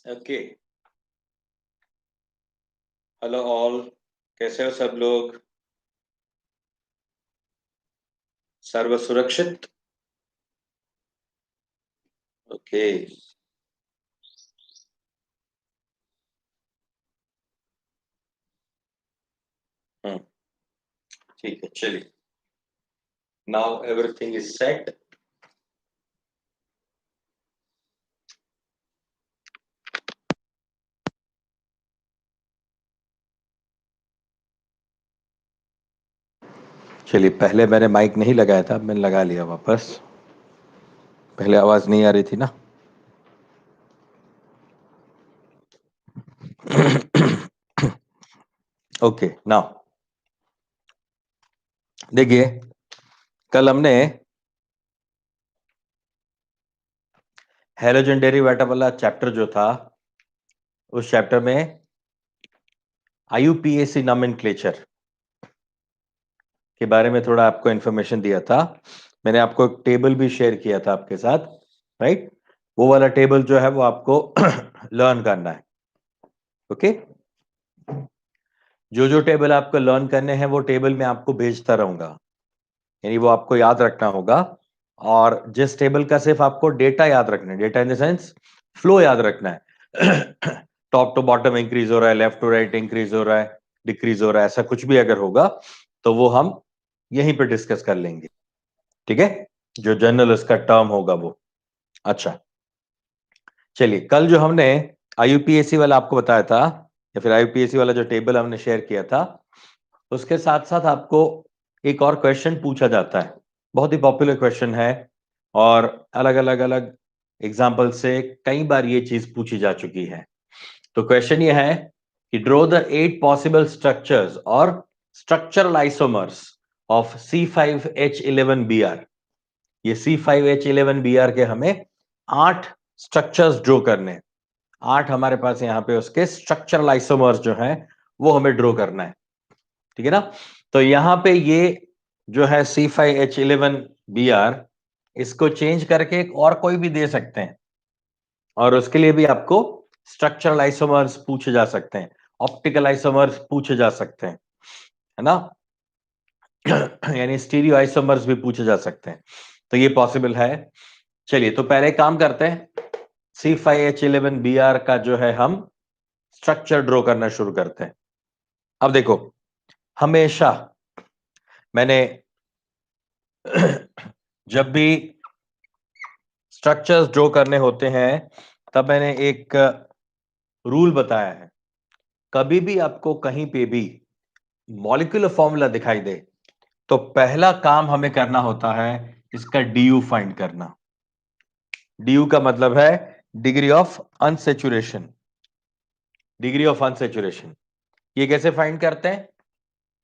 Okay. Hello all. कैसे हो सब लोग? सर्व सुरक्षित। ओके। हम्म। ठीक है, चलिए। Now everything is set. चलिए, पहले मैंने माइक नहीं लगाया था, मैंने लगा लिया वापस। पहले आवाज नहीं आ रही थी ना। ओके, नाउ देखिए, कल हमने हैलोजन डेरिवेटिव वाला चैप्टर जो था, उस चैप्टर में आईयूपीएसी नॉमेनक्लेचर के बारे में थोड़ा आपको इंफॉर्मेशन दिया था। मैंने आपको एक टेबल भी शेयर किया था आपके साथ, राइट? वो वाला टेबल जो है वो आपको लर्न करना है। ओके। जो जो टेबल आपको लर्न करने हैं वो टेबल मैं आपको भेजता रहूंगा, यानी वो आपको याद रखना होगा। और जिस टेबल का सिर्फ आपको डेटा याद रखना है, data in the sense flow याद रखना है, टॉप टू बॉटम इंक्रीज हो रहा है, लेफ्ट टू राइट इंक्रीज हो रहा है, डिक्रीज हो रहा है, ऐसा कुछ भी अगर होगा तो वो हम यहीं पे डिस्कस कर लेंगे। ठीक है, जो जनरल उसका टर्म होगा वो। अच्छा, चलिए, कल जो हमने आईयूपीएसी वाला आपको बताया था, या फिर आईयूपीएसी वाला जो टेबल हमने शेयर किया था, उसके साथ साथ आपको एक और क्वेश्चन पूछा जाता है। बहुत ही पॉपुलर क्वेश्चन है, और अलग अलग अलग एग्जाम्पल से कई बार ये चीज पूछी जा चुकी है। तो क्वेश्चन ये है कि ड्रॉ द 8 पॉसिबल स्ट्रक्चर्स और स्ट्रक्चरल आइसोमर्स ऑफ C5H11Br। ये C5H11Br के हमें 8 स्ट्रक्चर्स ड्रॉ करने हैं। 8 हमारे पास यहाँ पे उसके स्ट्रक्चरल आइसोमर्स जो हैं वो हमें ड्रॉ करना है। ठीक है ना? तो यहां पे ये जो है C5H11Br, इसको चेंज करके एक और कोई भी दे सकते हैं, और उसके लिए भी आपको स्ट्रक्चरल आइसोमर्स पूछे जा सकते हैं, ऑप्टिकल आइसोमर्स पूछे जा सकते हैं, है ना? यानी स्टीरियो आइसोमर्स भी पूछे जा सकते हैं। तो ये पॉसिबल है। चलिए, तो पहले काम करते हैं। C5H11Br का जो है हम स्ट्रक्चर ड्रॉ करना शुरू करते हैं। अब देखो, हमेशा मैंने जब भी स्ट्रक्चर्स ड्रॉ करने होते हैं, तब मैंने एक रूल बताया है। कभी भी आपको कहीं पे भी मॉलिक्यूलर फॉर्मूला दिखाई दे, तो पहला काम हमें करना होता है इसका डीयू फाइंड करना। डीयू का मतलब है degree of unsaturation. Degree of unsaturation ये कैसे फाइंड करते हैं?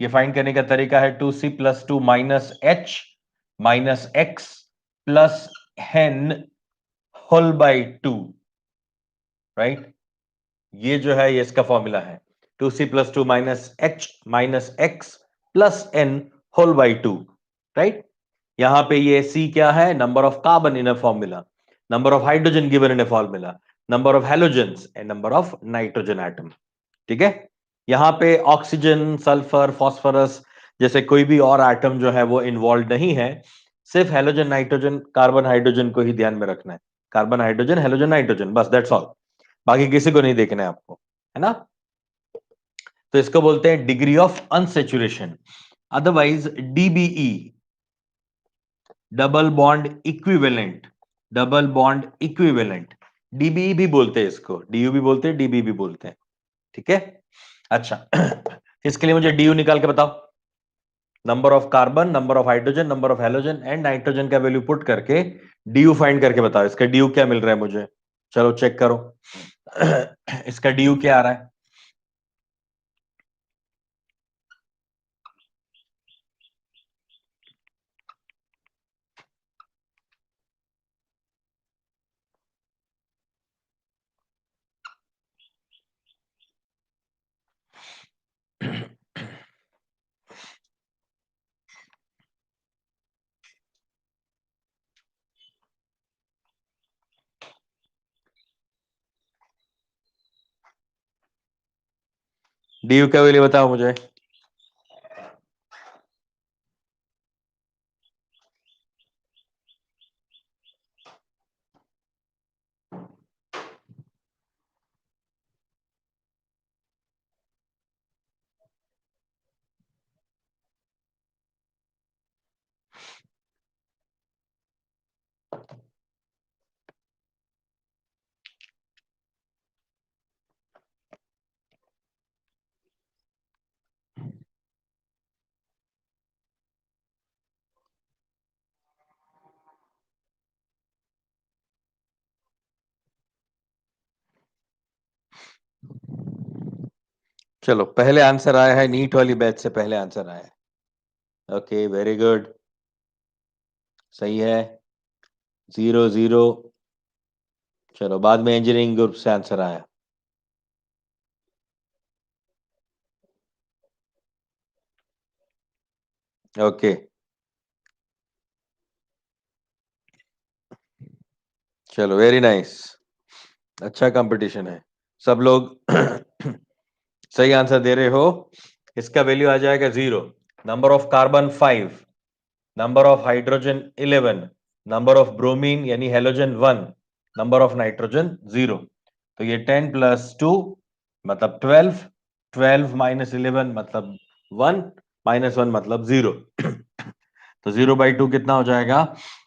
ये फाइंड करने का तरीका है 2C+2 minus H minus X plus N whole by 2, right? ये जो है ये इसका फॉर्मूला है, 2C+2 minus H minus X plus N whole by 2, right? यहां पे ये C क्या है? Number of carbon in a formula, number of hydrogen given in a formula, number of halogens and number of nitrogen atom. ठीक है? यहां पे oxygen, sulphur, phosphorus जैसे कोई भी और एटम जो है वो इन्वॉल्व नहीं है। सिर्फ हैलोजन, नाइट्रोजन, कार्बन, हाइड्रोजन को ही ध्यान में रखना है। कार्बन, हाइड्रोजन, हैलोजन, नाइट्रोजन, बस दैट्स ऑल। बाकी किसी को नहीं देखना है आपको, है ना? तो इसको बोलते हैं degree of unsaturation, otherwise DBE, double bond equivalent. Double bond equivalent, DBE भी बोलते हैं इसको, डीयू भी बोलते हैं, डीबी भी बोलते हैं। ठीक है? अच्छा, इसके लिए मुझे डीयू निकाल के बताओ। Number of carbon, number of hydrogen, number of halogen and nitrogen का वैल्यू पुट करके डीयू फाइंड करके बताओ। इसका डीयू क्या मिल रहा है मुझे? चलो चेक करो। इसका डीयू क्या आ रहा है? डी का वैल्यू बताओ मुझे। चलो, पहले आंसर आया है नीट वाली बैच से, पहले आंसर आया है। ओके, वेरी गुड, सही है। 0 0। चलो, बाद में इंजीनियरिंग ग्रुप से आंसर आया। ओके, चलो, वेरी नाइस। अच्छा कंपटीशन है, सब लोग सही आंसर दे रहे हो। इसका वैल्यू आ जाएगा 0। Number of carbon 5, number of hydrogen 11, number of bromine यानी हेलोजन 1, नंबर ऑफ नाइट्रोजन 0। तो ये 10 + 2 मतलब 12, 12 - 11 मतलब 1, -1 मतलब 0। तो 0/2 कितना हो जाएगा?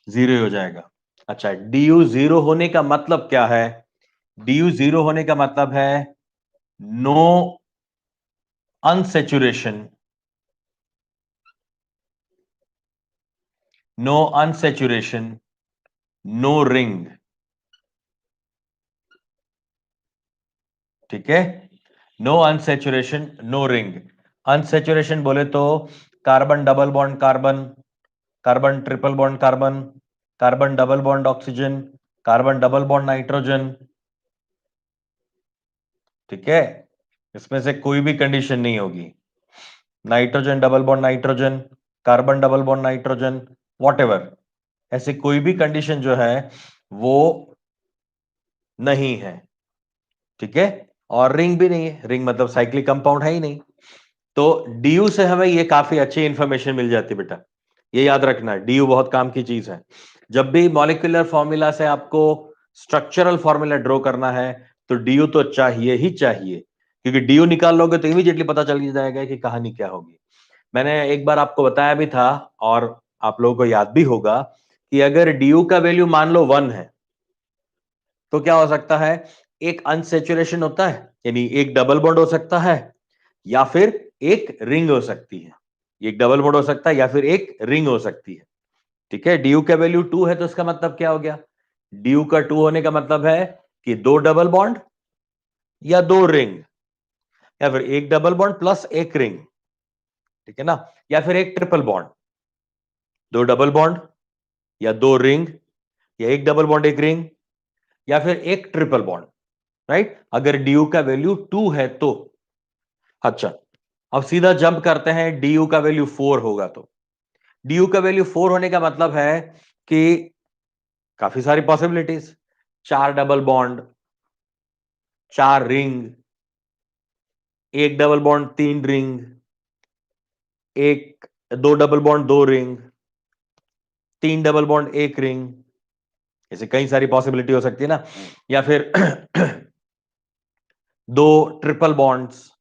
0 हो जाएगा। अच्छा, डी यू 0 होने का मतलब क्या है? डी यू 0 होने का मतलब है no unsaturation, no unsaturation, no ring. ठीक है, no unsaturation, no ring. Unsaturation बोले तो carbon double bond carbon, carbon triple bond carbon, carbon double bond oxygen, carbon double bond nitrogen. ठीक है, इसमें से कोई भी कंडीशन नहीं होगी। Nitrogen double bond nitrogen, carbon double bond nitrogen, what, ऐसे कोई भी कंडीशन जो है वो नहीं है। ठीक है, और रिंग भी नहीं है, रिंग मतलब साइक्लिक कंपाउंड है ही नहीं। तो डीयू से हमें ये काफी अच्छी इंफॉर्मेशन मिल जाती है बेटा, ये याद रखना है, डीयू बहुत काम की चीज है। जब भी मॉलिक्यूलर फॉर्मूला से आपको स्ट्रक्चरल फॉर्मूला ड्रॉ करना है तो डीयू तो चाहिए ही चाहिए, क्योंकि डीयू निकाल लोगे तो इमीडिएटली पता चल जाएगा कि कहानी क्या होगी। मैंने एक बार आपको बताया भी था, और आप लोगों को याद भी होगा कि अगर डीयू का वैल्यू मान लो 1 है तो क्या हो सकता है? एक अनसेचुरेशन होता है, यानी एक डबल बॉन्ड हो सकता है, या फिर एक रिंग हो सकती है। एक डबल बॉन्ड हो सकता है या फिर एक रिंग हो सकती है। ठीक है, ड्यू का वैल्यू 2 है तो इसका मतलब क्या हो गया? ड्यू का 2 होने का मतलब है कि 2 डबल बॉन्ड या 2 रिंग, या फिर एक डबल बॉन्ड प्लस एक रिंग। ठीक है ना, या फिर एक ट्रिपल बॉन्ड, 2 डबल बॉन्ड या 2 रिंग, या एक डबल बॉन्ड एक रिंग, या फिर एक ट्रिपल बॉन्ड। राइट, अगर ड्यू का वैल्यू 2 है तो। अच्छा, अब सीधा जंप करते हैं, डी का वैल्यू 4 होगा तो। डी का वैल्यू 4 होने का मतलब है कि काफी सारी पॉसिबिलिटीज, 4 डबल बॉन्ड, 4 रिंग, एक डबल बॉन्ड 3 रिंग, एक 2 double bond 2 ring, 3 double bond 1 ring. ऐसे कई सारी पॉसिबिलिटी हो सकती है ना, या फिर 2 ट्रिपल बॉन्ड्स,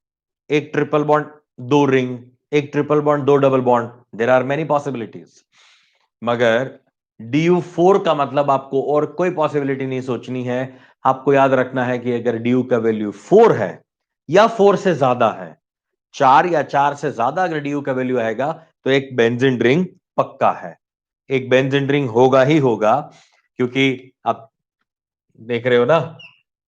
एक ट्रिपल बॉन्ड 2 रिंग, एक triple bond 2 double bond. There are many possibilities, मगर DU4 का मतलब आपको और कोई पॉसिबिलिटी नहीं सोचनी है। आपको याद रखना है कि अगर DU का वैल्यू 4 है या 4 से ज्यादा है, 4 या 4 से ज्यादा अगर DU का वैल्यू आएगा तो एक बेंजीन रिंग पक्का है, एक बेंजीन रिंग होगा ही होगा। क्योंकि आप देख रहे हो ना,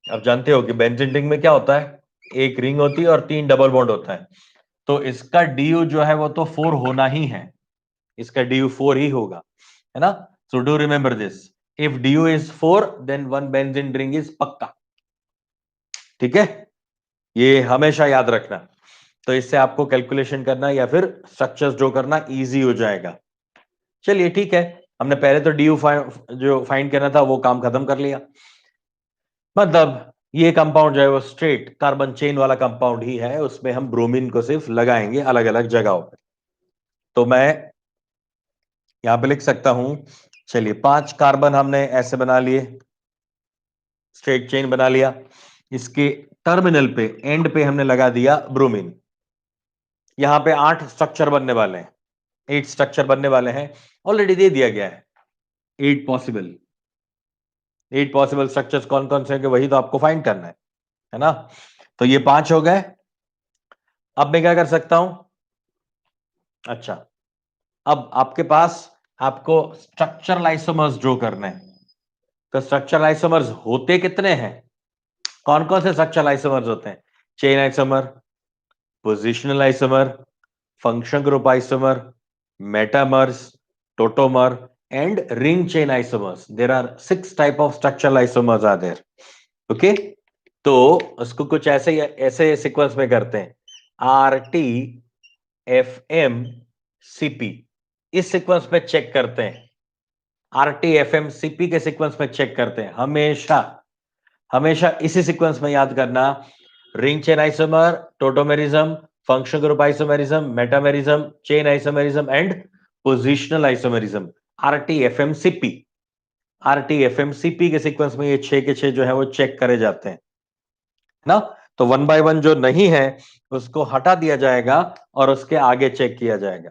आप जानते हो कि बेंजीन रिंग में क्या होता है, एक रिंग होती है और 3 डबल बॉन्ड होता है। तो इसका DU जो है वो तो 4 होना ही है, इसका DU 4 ही होगा, है ना। So do remember this, if DU is 4 then one benzene ring is पक्का। ठीक है, ये हमेशा याद रखना। तो इससे आपको कैलकुलेशन करना या फिर स्ट्रक्चर्स ड्रॉ करना इजी हो जाएगा। चलिए ठीक है, हमने पहले तो DU जो फाइंड करना था वो काम खत्म कर लिया। मतलब ये कंपाउंड जो है वो स्ट्रेट कार्बन चेन वाला कंपाउंड ही है, उसमें हम ब्रोमीन को सिर्फ लगाएंगे अलग अलग जगहों पे। तो मैं यहां पे लिख सकता हूं, चलिए 5 कार्बन हमने ऐसे बना लिए, स्ट्रेट चेन बना लिया, इसके टर्मिनल पे एंड पे हमने लगा दिया ब्रोमीन। यहां पे 8 स्ट्रक्चर बनने वाले हैं, 8 स्ट्रक्चर बनने वाले हैं, ऑलरेडी दे दिया गया है 8 पॉसिबल, 8 पॉसिबल स्ट्रक्चर्स कौन कौन से हैं वही तो आपको फाइंड करना है ना। तो ये 5 हो गए। अब मैं क्या कर सकता हूं, अच्छा अब आपके पास आपको स्ट्रक्चरल आइसोमर्स ड्रॉ करने हैं। तो स्ट्रक्चरल आइसोमर्स होते कितने हैं, कौन कौन से स्ट्रक्चरल आइसोमर्स होते हैं? Chain isomer, positional isomer, function group isomer, metamers, tautomer and ring chain isomers. There are 6 type of structural isomers are there. Okay, तो उसको कुछ ऐसे सीक्वेंस में करते हैं, R T F M C P, इस सीक्वेंस में चेक करते हैं। R T F M C P के सीक्वेंस में चेक करते हैं, हमेशा हमेशा इसी सीक्वेंस में याद करना। Ring chain isomer, tautomerism, function group isomerism, metamerism, chain isomerism and positional isomerism, RTFMCP. RTFMCP के सीक्वेंस में ये 6 के 6 जो है वो चेक करे जाते हैं ना। तो 1 बाय 1 जो नहीं है उसको हटा दिया जाएगा और उसके आगे चेक किया जाएगा।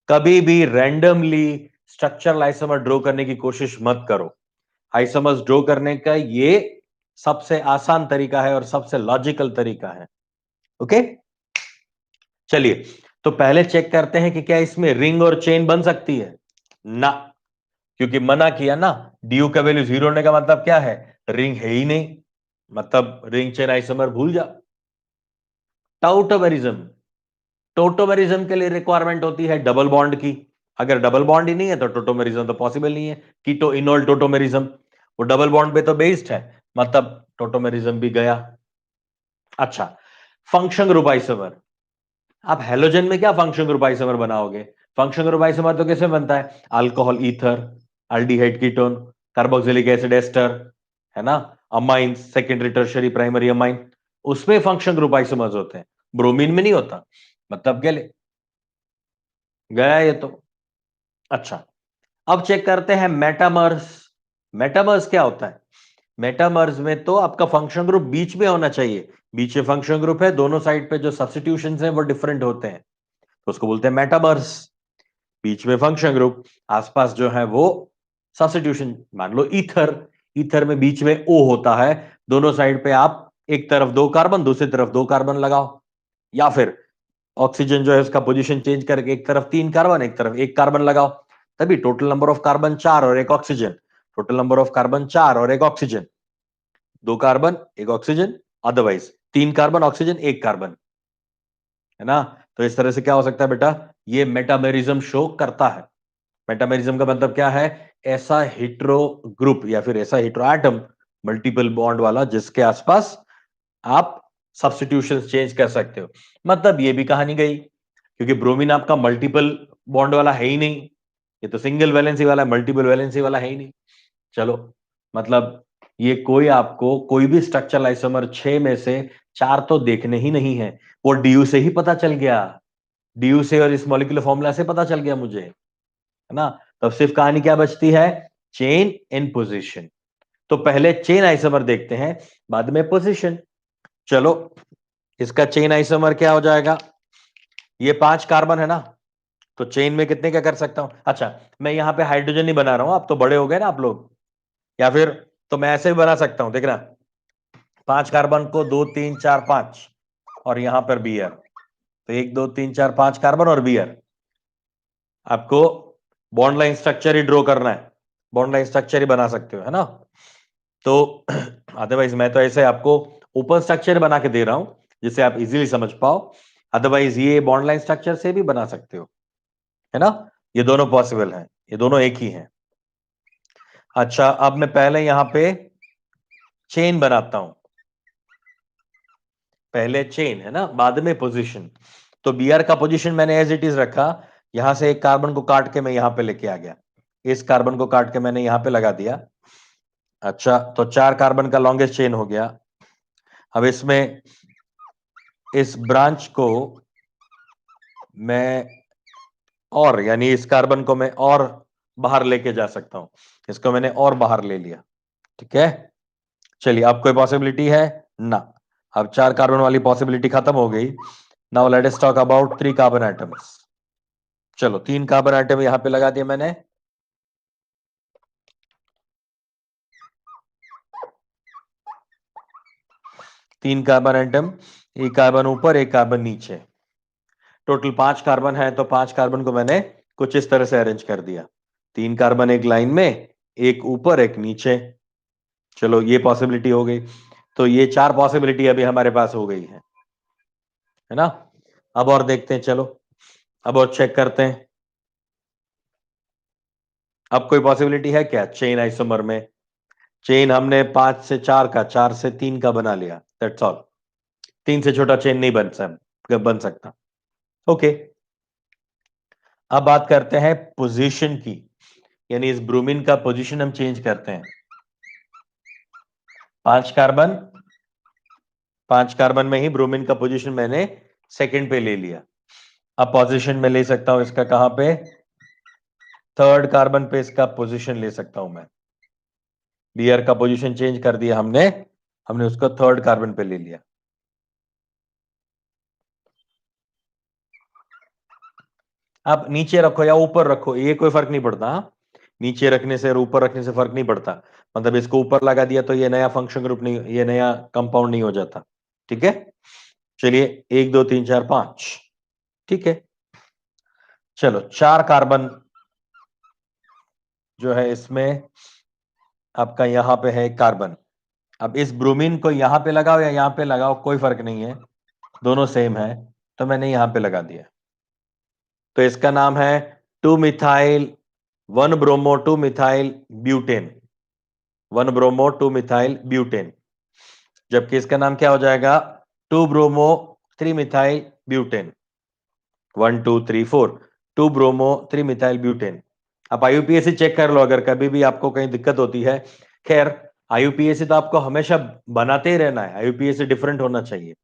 कभी भी रैंडमली स्ट्रक्चरल आइसोमर ड्रॉ करने की कोशिश मत करो। आइसोमर्स ड्रॉ करने का ये सबसे आसान तरीका है और सबसे लॉजिकल तरीका है। ओके, चलिए तो पहले चेक करते हैं कि क्या इसमें रिंग और चेन बन सकती है ना, क्योंकि मना किया ना, ड्यू का वैल्यू 0 होने का मतलब क्या है, रिंग है ही नहीं, मतलब रिंग चेन आइसोमर भूल जा। टाउटोमेरिज्म, टोटोमेरिज्म के लिए रिक्वायरमेंट होती है डबल बॉन्ड की। अगर डबल बॉन्ड ही नहीं है तो टोटोमेरिज्म तो पॉसिबल नहीं है। कीटो इनोल टोटोमेरिज्म, वो डबल बॉन्ड पे तो बेस्ड है, मतलब टोटोमेरिज्म भी गया। अच्छा, फंक्शन ग्रुप आइसोमर, आप हेलोजन में क्या फंक्शन ग्रुप आइसोमर बनाओगे? फंक्शन ग्रुप आइसोमर तो कैसे बनता है, alcohol ether, aldehyde ketone, carboxylic acid ester, है ना, amine, secondary tertiary primary amine, उसमें फंक्शन ग्रुप आइसोमर्स होते हैं, ब्रोमीन में नहीं होता। मतलब क्या गया ये तो। अच्छा, अब चेक करते हैं मेटामर्स। मेटामर्स क्या होता है? मेटामर्स में तो आपका फंक्शन ग्रुप बीच में होना चाहिए, बीच में फंक्शन ग्रुप है, दोनों साइड पे जो सब्स्टिट्यूशंस हैं वो डिफरेंट होते हैं, तो उसको बोलते हैं मेटामर्स। बीच में फंक्शन ग्रुप, आसपास जो है वो सब्स्टिट्यूशन, मान लो ईथर, ईथर में बीच में ओ होता है, दोनों साइड पे आप एक तरफ 2 कार्बन दूसरी तरफ 2 कार्बन लगाओ, या फिर ऑक्सीजन जो है उसका पोजीशन चेंज करके एक तरफ 3 कार्बन एक तरफ 1 कार्बन लगाओ, तभी टोटल नंबर ऑफ कार्बन 4 और 1 oxygen, total number of carbon 4 और 1 oxygen, 2 carbon 1 oxygen, otherwise 3 carbon oxygen 1 carbon, है ना। तो इस तरह से क्या हो सकता है बेटा, ये मेटामेरिज्म शो करता है। मेटामेरिज्म का मतलब क्या है, ऐसा हेट्रो ग्रुप या फिर ऐसा हेट्रो एटम मल्टीपल बॉन्ड वाला जिसके आसपास आप सब्स्टिट्यूशन चेंज कर सकते हो। मतलब ये भी कहानी गई, क्योंकि ब्रोमीन आपका मल्टीपल बॉन्ड वाला है ही नहीं, ये तो सिंगल वैलेंसी वाला है, मल्टीपल वैलेंसी वाला है ही नहीं। चलो, मतलब ये कोई आपको कोई भी स्ट्रक्चरल आइसोमर 6 में से 4 तो देखने ही नहीं है, वो डीयू से ही पता चल गया, डीयू से और इस मॉलिक्यूलर फॉर्मूला से पता चल गया मुझे, है ना। तब सिर्फ कहानी क्या बचती है, चेन इन पोजीशन। तो पहले चेन आइसोमर देखते हैं, बाद में पोजीशन। चलो, इसका चेन आइसोमर क्या हो जाएगा, ये 5 कार्बन है ना, तो चेन में कितने क्या कर सकता हूं, अच्छा मैं यहां पे हाइड्रोजन नहीं बना रहा हूं, आप तो बड़े हो गए ना आप लोग, या फिर तो मैं ऐसे भी बना सकता हूं, देखना 5 कार्बन को 2 3 4 5 और यहां पर बीयर, तो 1 2 3 4 5 कार्बन और बीयर। आपको बॉन्ड लाइन स्ट्रक्चर ही ड्रॉ करना है, बॉन्ड लाइन स्ट्रक्चर ही बना सकते हो, है ना। तो अदरवाइज मैं तो ऐसे आपको ओपन स्ट्रक्चर बना के दे रहा हूं जिससे आप इजीली समझ पाओ, अदरवाइज ये बॉन्ड लाइन स्ट्रक्चर से भी बना सकते हो, है ना। ये दोनों पॉसिबल हैं, ये दोनों एक ही हैं। अच्छा, अब मैं पहले यहां पे चेन बनाता हूं, पहले चेन है ना, बाद में पोजीशन। तो बीआर का पोजीशन मैंने एज इट इज रखा, यहां से एक कार्बन को काट के मैं यहां पे लेके आ गया, इस कार्बन को काट के मैंने यहां पे लगा दिया। अच्छा, तो 4 कार्बन का लॉन्गेस्ट चेन हो गया, अब इसमें इस ब्रांच को मैं और यानी इस कार्बन को मैं और बाहर लेके जा सकता हूं, इसको मैंने और बाहर ले लिया। ठीक है, चलिए अब कोई पॉसिबिलिटी है ना? अब 4 कार्बन वाली पॉसिबिलिटी खत्म हो गई। Now let us talk about 3 carbon atoms. चलो 3 कार्बन एटम यहां पे लगा दिया मैंने। तीन कार्बन एटम, एक कार्बन ऊपर एक कार्बन नीचे, टोटल 5 कार्बन है। तो 5 कार्बन को मैंने कुछ इस तरह से अरेंज कर दिया, 3 कार्बन एक लाइन में, एक ऊपर एक नीचे। चलो ये पॉसिबिलिटी हो गई। तो ये 4 पॉसिबिलिटी अभी हमारे पास हो गई है ना? अब और देखते हैं, चलो अब और चेक करते हैं। अब कोई पॉसिबिलिटी है क्या चेन आइसोमर में? चेन हमने 5 से 4 का, 4 से 3 का बना लिया, दैट्स ऑल। 3 से छोटा चेन नहीं बन सकता। ओके, अब बात करते हैं पोजीशन की, यानी इस ब्रोमीन का पोजीशन हम चेंज करते हैं। 5 कार्बन, 5 कार्बन में ही ब्रोमीन का पोजीशन मैंने सेकंड पे ले लिया। अब पोजीशन में ले सकता हूं इसका कहां पे? थर्ड कार्बन पे इसका पोजीशन ले सकता हूं मैं। बीआर का पोजीशन चेंज कर दिया हमने, हमने उसको थर्ड कार्बन पे ले लिया। आप नीचे रखो या ऊपर रखो, ये कोई फर्क नहीं पड़ता। नीचे रखने से और ऊपर रखने से फर्क नहीं पड़ता। मतलब इसको ऊपर लगा दिया तो ये नया फंक्शन ग्रुप नहीं, ये नया कंपाउंड नहीं हो जाता। ठीक है, चलिए 1 2 3 4 5। ठीक है, चलो 4 कार्बन जो है इसमें आपका यहां पे है कार्बन। अब इस ब्रोमीन को यहां पे लगाओ या यहां पे लगाओ कोई फर्क नहीं है, दोनों सेम है। तो मैंने यहां पे लगा दिया, तो इसका नाम है 2 methyl 1 bromo 2 methyl butane, 1 bromo 2 methyl butane. जबकि इसका नाम क्या हो जाएगा? 2 bromo 3 methyl butane, 1 2 3 4, 2 bromo 3 methyl butane. आप आईयूपीएसी चेक कर लो अगर कभी भी आपको कहीं दिक्कत होती है। खैर आईयूपीएसी तो आपको हमेशा बनाते ही रहना है, आईयूपीएसी डिफरेंट होना चाहिए,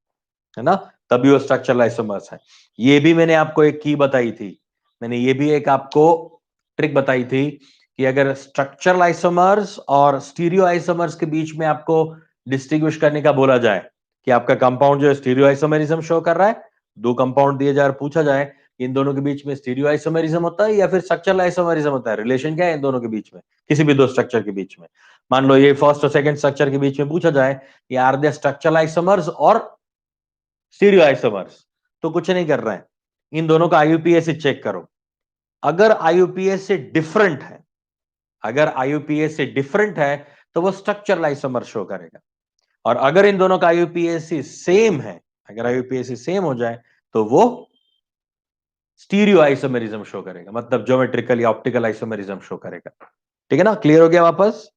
है ना? तभी वो स्ट्रक्चरल आइसोमर्स है। ये भी मैंने आपको एक की बताई थी, मैंने ये भी एक आपको ट्रिक बताई थी कि अगर स्ट्रक्चरल आइसोमर्स और स्टीरियो आइसोमर्स के बीच में आपको डिस्टिंग्विश करने का बोला जाए कि आपका कंपाउंड जो है स्टीरियो आइसोमेरिज्म शो कर रहा है, दो कंपाउंड दिए जाए और पूछा जाए इन दोनों के बीच में स्टीरियो आइसोमेरिज्म होता है या फिर स्ट्रक्चरल आइसोमेरिज्म होता है, रिलेशन क्या है इन दोनों के बीच में, किसी भी दो स्ट्रक्चर के बीच में। मान लो ये फर्स्ट और सेकंड स्ट्रक्चर के बीच में पूछा जाए ये आर दे स्ट्रक्चरल आइसोमर्स और स्टीरियो आइसोमर्स, तो कुछ नहीं कर रहा है, इन दोनों का आईयूपीएस से चेक करो। अगर आईयूपीएस से डिफरेंट है, अगर आईयूपीएस से डिफरेंट है तो वो स्ट्रक्चरल आइसोमर शो करेगा। और अगर इन दोनों का आईयूपीएसी सेम है, अगर आईयूपीएसी सेम हो जाए तो वो स्टीरियो आइसोमेरिज्म शो करेगा, मतलब ज्योमेट्रिकल या ऑप्टिकल आइसोमेरिज्म शो करेगा। ठीक है ना, क्लियर हो गया वापस?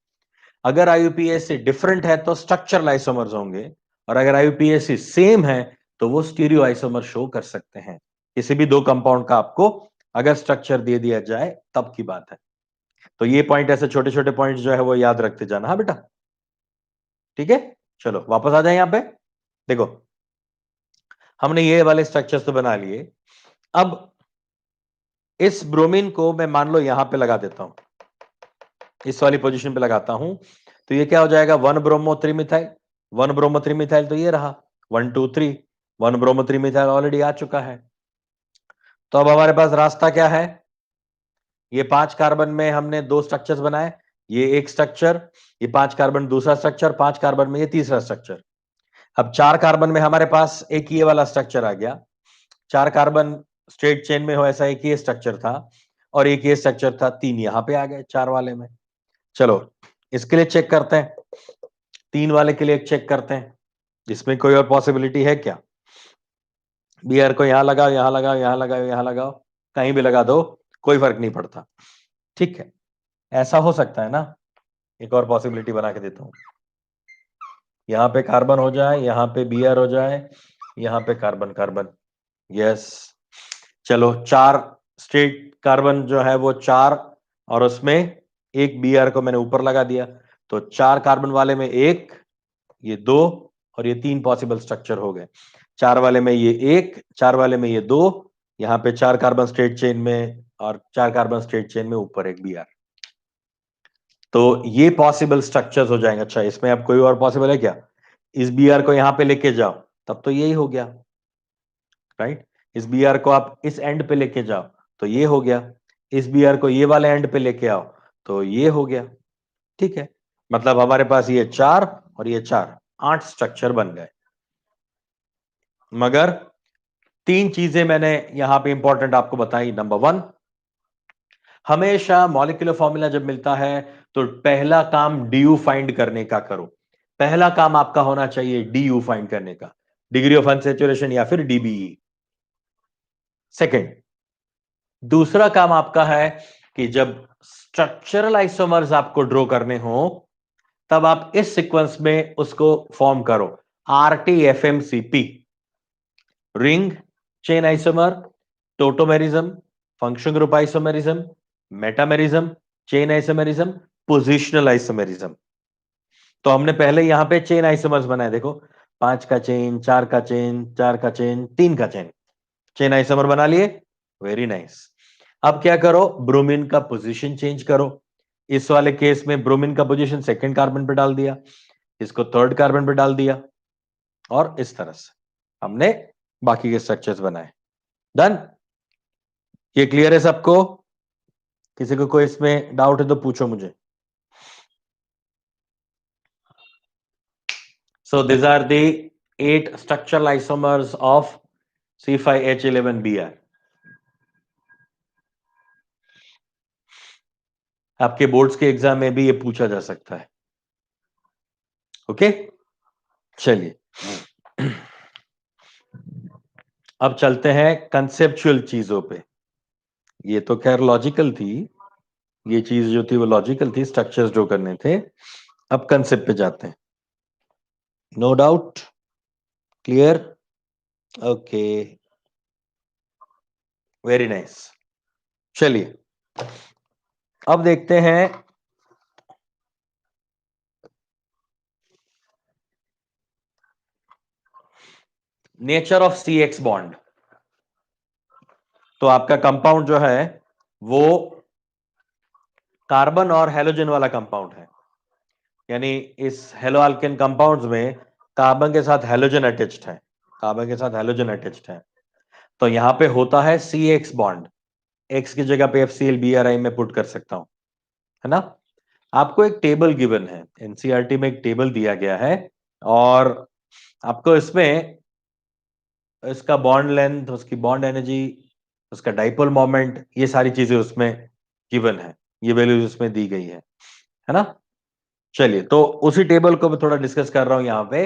अगर आईयूपीएसी डिफरेंट है तो स्ट्रक्चरल आइसोमर्स होंगे, और अगर आईयूपीएसी सेम है तो वो स्टीरियो आइसोमर शो कर सकते हैं। किसी भी दो कंपाउंड का आपको अगर स्ट्रक्चर दे दिया जाए तब की बात है। तो ये पॉइंट, ऐसे छोटे छोटे पॉइंट जो है वो याद रखते जाना। हाँ बेटा, ठीक है, चलो वापस आ जाए यहां पे। देखो हमने ये वाले स्ट्रक्चर्स तो बना लिए। अब इस ब्रोमीन को मैं मान लो यहां पे लगा देता हूं, इस वाली पोजीशन पे लगाता हूं, तो ये क्या हो जाएगा? 1 ब्रोमो 3 मिथाइल, 1 ब्रोमो 3 मिथाइल, तो ये रहा 1 2 3, 1 ब्रोमो 3 मिथाइल ऑलरेडी आ चुका है। तो अब हमारे पास रास्ता क्या है? ये 5 कार्बन में हमने दो स्ट्रक्चर्स बनाए, ये एक स्ट्रक्चर, ये 5 कार्बन दूसरा स्ट्रक्चर, 5 कार्बन में ये तीसरा स्ट्रक्चर। अब 4 कार्बन में हमारे पास एक ये वाला स्ट्रक्चर आ गया, 4 कार्बन स्ट्रेट चेन में हो ऐसा एक ये स्ट्रक्चर था, और एक ये स्ट्रक्चर था, 3 यहां पे आ गए 4 वाले में। चलो इसके लिए चेक करते हैं, 3 वाले के लिए चेक करते हैं, इसमें कोई और पॉसिबिलिटी है क्या? बीआर को यहां लगाओ, यहां लगाओ, यहां लगाओ, यहां लगाओ, कहीं भी लगा दो, कोई फर्क नहीं पड़ता। ठीक है, ऐसा हो सकता है ना? एक और पॉसिबिलिटी बना के देता हूं, यहां पे कार्बन हो जाए, यहां पे बीआर हो जाए, यहां पे कार्बन कार्बन। यस, चलो 4 स्ट्रेट कार्बन जो है वो 4, और उसमें एक बीआर को मैंने ऊपर लगा दिया, तो 4 कार्बन वाले में एक, ये 2, और ये 3 पॉसिबल स्ट्रक्चर हो गए। 4 वाले में ये 1, 4 वाले में ये 2, यहां पे 4 कार्बन स्ट्रेट चेन में और 4 कार्बन स्ट्रेट चेन में ऊपर एक Br। तो ये पॉसिबल स्ट्रक्चर्स हो जाएंगे। अच्छा, इसमें अब कोई और पॉसिबल है क्या? इस Br को यहां पे लेके जाओ, तब तो यही हो गया, राइट। इस Br को आप इस एंड पे लेके जाओ तो ये हो गया। इस Br को ये वाले एंड पे लेके आओ तो ये हो गया। ठीक है, मतलब हमारे पास ये 4 और ये 4, 8 स्ट्रक्चर बन गए। मगर 3 चीजें मैंने यहां पे इंपॉर्टेंट आपको बताई। नंबर 1, हमेशा मॉलिक्यूलर फॉर्मूला जब मिलता है तो पहला काम डीयू फाइंड करने का करो। पहला काम आपका होना चाहिए डीयू फाइंड करने का, डिग्री ऑफ अनसैचुरेशन या फिर डीबीई। सेकंड, दूसरा काम आपका है कि जब स्ट्रक्चरल आइसोमर्स आपको ड्रॉ करने हो तब आप इस सीक्वेंस में उसको फॉर्म करो, RTFMCP, ring chain isomer, tautomerism, function group isomerism, metamerism, chain isomerism, positional isomerism. तो हमने पहले यहां पे चेन आइसोमर्स बनाए, देखो 5 का चेन, 4 का चेन, 4 का चेन, 3 का चेन, चेन आइसोमर बना लिए। Very nice. अब क्या करो, ब्रोमीन का पोजीशन चेंज करो। इस वाले केस में ब्रोमीन का पोजीशन सेकंड कार्बन पे डाल दिया, इसको थर्ड कार्बन पे डाल दिया, और इस तरह से हमने बाकी के स्ट्रक्चर्स बनाए। डन। ये क्लियर है सबको? किसी को कोई इसमें डाउट है तो पूछो मुझे। So these are the 8 structural isomers of C5H11Br. आपके बोर्ड्स के एग्जाम में भी ये पूछा जा सकता है। ओके, चलिए अब चलते हैं कंसेप्चुअल चीजों पे। ये तो खैर लॉजिकल थी, ये चीज जो थी वो लॉजिकल थी, स्ट्रक्चर्स जो करने थे। अब कंसेप्ट पे जाते हैं। No doubt? Clear? Okay, very nice. चलिए अब देखते हैं नेचर ऑफ CX बॉन्ड। तो आपका कंपाउंड जो है वो कार्बन और हैलोजन वाला कंपाउंड है, यानी इस हेलो अल्केन कंपाउंड्स में कार्बन के साथ हैलोजन अटैच्ड है, कार्बन के साथ हैलोजन अटैच्ड है। तो यहां पे होता है CX बॉन्ड, X की जगह पे FCl में पुट कर सकता हूं, है ना। आपको एक टेबल गिवन है, एनसीईआरटी में एक टेबल दिया गया है, और आपको इसमें इसका बॉन्ड लेंथ, उसकी बॉन्ड एनर्जी, उसका डाइपोल मोमेंट, ये सारी चीजें उसमें गिवन है, ये वैल्यूज उसमें दी गई है ना। चलिए, तो उसी टेबल को मैं थोड़ा डिस्कस कर रहा हूं यहां पे।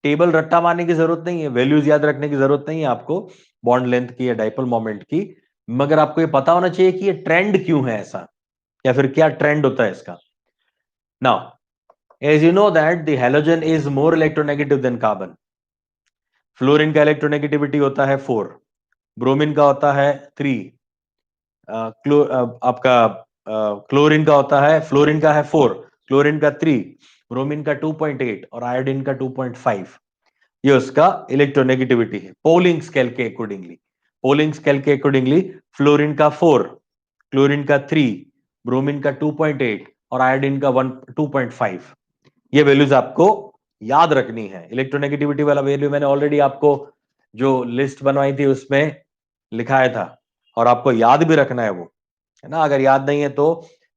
टेबल रट्टा मारने की जरूरत नहीं है, वैल्यूज याद रखने की जरूरत नहीं है आपको बॉन्ड लेंथ की या डाइपोल मोमेंट की, मगर आपको ये पता होना चाहिए कि ये ट्रेंड क्यों है ऐसा, या फिर क्या ट्रेंड होता है इसका। Now as you know that the halogen is more electronegative than carbon. Fluorine का इलेक्ट्रोनेगेटिविटी होता है 4, ब्रोमीन का होता है 3, आपका क्लोरीन का होता है, फ्लोरीन का है 4, क्लोरीन का 3, ब्रोमीन का 2.8 और आयोडीन का 2.5। ये उसका इलेक्ट्रोनेगेटिविटी है पोलिंग स्केल के अकॉर्डिंगली। पोलिंग स्केल के अकॉर्डिंगली फ्लोरीन का 4, क्लोरीन का 3, ब्रोमीन का 2.8 और आयोडीन का 2.5। ये वैल्यूज आपको याद रखनी है। इलेक्ट्रोनेगेटिविटी वाला वैल्यू मैंने ऑलरेडी आपको जो लिस्ट बनवाई थी उसमें लिखाया था, और आपको याद भी रखना है वो, है ना। अगर याद नहीं है तो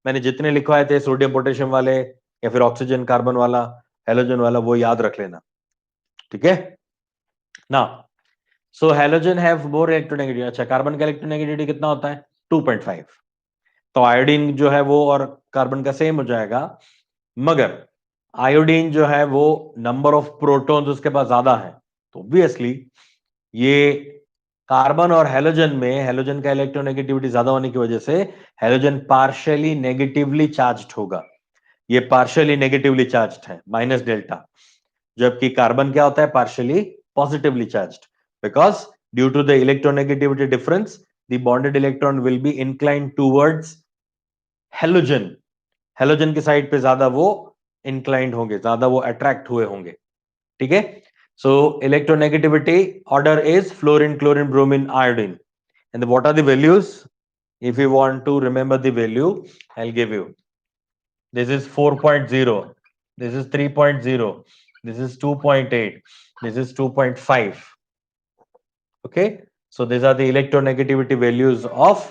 मैंने जितने लिखवाए थे सोडियम पोटेशियम वाले या फिर ऑक्सीजन कार्बन वाला, हेलोजन वाला, वो याद रख लेना, ठीक है ना। सो हेलोजन हैव मोर इलेक्ट्रोनेगेटिविटी। अच्छा, कार्बन का इलेक्ट्रोनेगेटिविटी कितना होता है? 2.5। तो आयोडीन जो है वो और कार्बन का सेम हो जाएगा, मगर आयोडीन जो है वो नंबर ऑफ प्रोटॉन्स उसके पास ज्यादा है, तो ऑब्वियसली ये कार्बन और हेलोजन में, हेलोजन का इलेक्ट्रोनेगेटिविटी ज्यादा होने की वजह से हेलोजन पार्शियली नेगेटिवली चार्ज्ड होगा। ये पार्शियली नेगेटिवली चार्ज्ड है, माइनस डेल्टा, जबकि कार्बन क्या होता है? Partially positively charged, because due to the electronegativity difference the bonded electron will be inclined towards halogen. Halogen की साइड पे ज्यादा वो इंक्लाइंड होंगे, ज्यादा वो अट्रैक्ट हुए होंगे, ठीक है। So electronegativity order is fluorine, chlorine, bromine, iodine, and what are the values? If you want to remember the value, I'll give you. This is 4.0. This is 3.0. This is 2.8. This is 2.5. Okay. So these are the electronegativity values of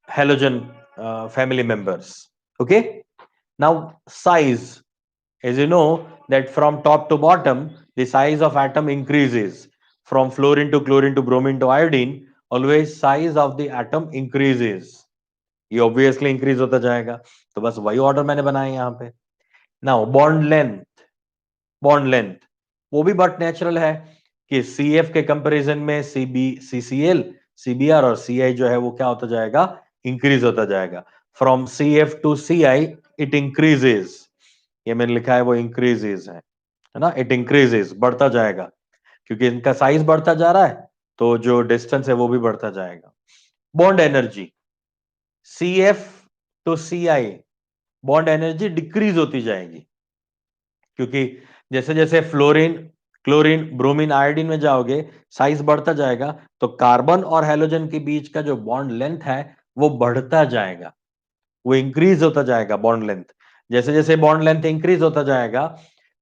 halogen family members. Okay. Now size. As you know that from top to bottom, the size of atom increases. From fluorine to chlorine to bromine to iodine, always size of the atom increases. ये obviously increase होता जाएगा, तो बस वही order मैंने बनाया यहाँ पे। नाउ बॉन्ड लेंथ वो भी बट नेचुरल है कि CF के कंपैरिजन में CCl, CBr और Ci जो है वो क्या होता जाएगा, इंक्रीज होता जाएगा। From CF to Ci it increases, ये मैंने लिखा है वो इंक्रीजेज है ना, इट इंक्रीजेज, बढ़ता जाएगा, क्योंकि इनका साइज बढ़ता जा रहा है तो जो डिस्टेंस है वो भी बढ़ता जाएगा। Bond energy CF to Ci, bond energy decrease होती जाएगी, क्योंकि जैसे जैसे फ्लोरीन, क्लोरीन, ब्रोमीन, आयोडीन में जाओगे साइज बढ़ता जाएगा, तो कार्बन और हेलोजन के बीच का जो बॉन्ड लेंथ है वो बढ़ता जाएगा, वो इंक्रीज होता जाएगा बॉन्ड लेंथ। जैसे जैसे बॉन्ड लेंथ इंक्रीज होता जाएगा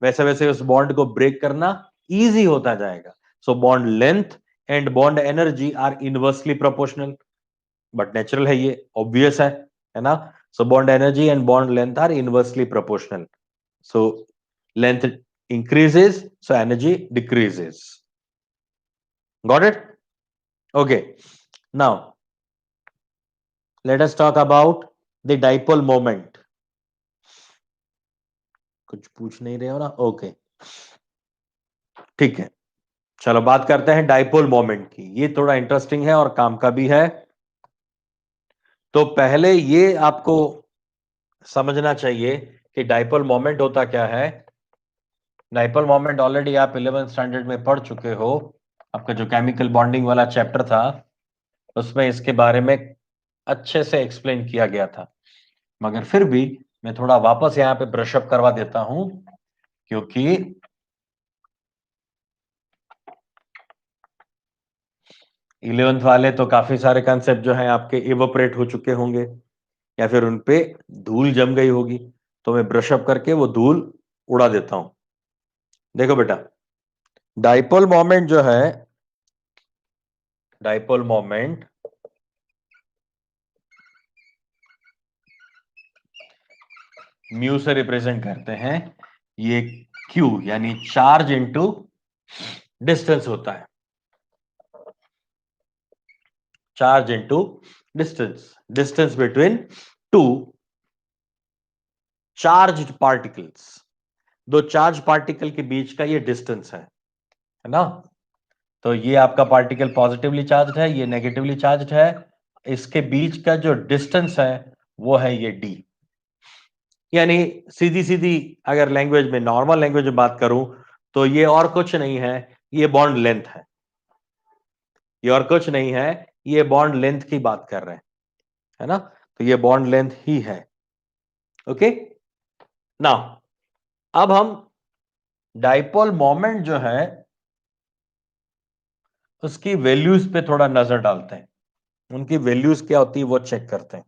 वैसे वैसे उस बॉन्ड को ब्रेक करना इजी होता जाएगा। So bond length and bond energy are inversely proportional, but natural है, ये ऑब्वियस है ना। So bond energy and bond length are inversely proportional, so length increases, so energy decreases. Got it? Okay. Now let us talk about the dipole moment. कुछ पूछ नहीं रहे हो ना? ओके, ठीक है, चलो बात करते हैं डाइपोल मोमेंट की। ये थोड़ा इंटरेस्टिंग है और काम का भी है। तो पहले ये आपको समझना चाहिए कि डाइपोल मोमेंट होता क्या है। डाइपोल मोमेंट ऑलरेडी आप 11th स्टैंडर्ड में पढ़ चुके हो, आपका जो केमिकल बॉन्डिंग वाला चैप्टर था उसमें इसके बारे में अच्छे से एक्सप्लेन किया गया था, मगर फिर भी मैं थोड़ा वापस यहाँ पे ब्रशअप करवा देता हूं, क्योंकि 11th वाले तो काफी सारे कंसेप्ट जो हैं आपके इवोपरेट हो चुके होंगे या फिर उनपे धूल जम गई होगी, तो मैं ब्रशअप करके वो धूल उड़ा देता हूं। देखो बेटा, डाइपोल मोमेंट जो है, डाइपोल मोमेंट म्यू से रिप्रेजेंट करते हैं। ये क्यू यानी चार्ज इनटू डिस्टेंस होता है, charge into distance, distance between two charged particles, दो चार्ज पार्टिकल के बीच का ये डिस्टेंस है ना। तो ये आपका पार्टिकल पॉजिटिवली चार्ज्ड है, ये नेगेटिवली चार्ज्ड है, इसके बीच का जो डिस्टेंस है वो है ये d। यानी सीधी सीधी अगर लैंग्वेज में, नॉर्मल लैंग्वेज में बात करूं तो ये और कुछ नहीं है, ये बॉन्ड लेंथ है, ये और कुछ नहीं है, ये बॉन्ड लेंथ की बात कर रहे हैं, है ना। तो ये बॉन्ड लेंथ ही है। ओके, नाउ अब हम डाइपोल मोमेंट जो है उसकी वैल्यूज पे थोड़ा नजर डालते हैं, उनकी वैल्यूज क्या होती है वो चेक करते हैं।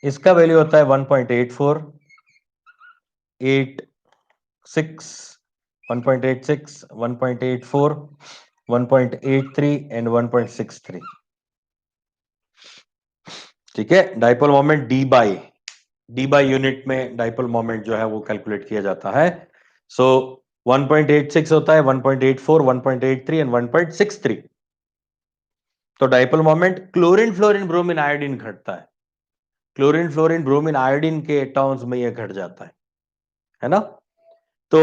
इसका वैल्यू होता है 1.84, 86, 1.86, 1.84, 1.83 एंड 1.63। ठीक है, dipole moment D by unit में डाइपोल मोमेंट जो है वो कैलकुलेट किया जाता है। सो 1.86 होता है, 1.84, 1.83 एंड 1.63। तो dipole moment chlorine, fluorine, bromine, iodine घटता है, क्लोरीन, फ्लोरीन, ब्रोमीन, आयोडीन के टर्म्स में ये घट जाता है ना। तो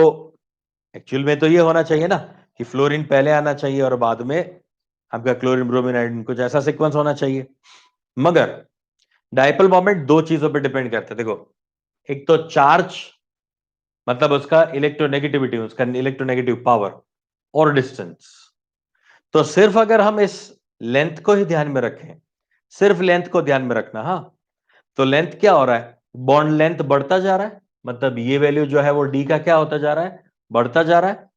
एक्चुअल में तो ये होना चाहिए ना कि फ्लोरीन पहले आना चाहिए और बाद में आपका क्लोरीन, ब्रोमीन, आयोडीन, कुछ ऐसा सीक्वेंस होना चाहिए। मगर डाइपोल मोमेंट दो चीजों पर डिपेंड करता है। देखो, एक तो चार्ज, मतलब उसका इलेक्ट्रोनेगेटिविटी, उसका इलेक्ट्रोनेगेटिव पावर, और डिस्टेंस। तो सिर्फ अगर हम इस लेंथ को ही ध्यान में रखें, सिर्फ लेंथ को ध्यान में रखना, हाँ, तो लेंथ क्या हो रहा है, बॉन्ड लेंथ बढ़ता जा रहा है, मतलब ये वैल्यू जो है वो डी का क्या होता जा रहा है, बढ़ता जा रहा है।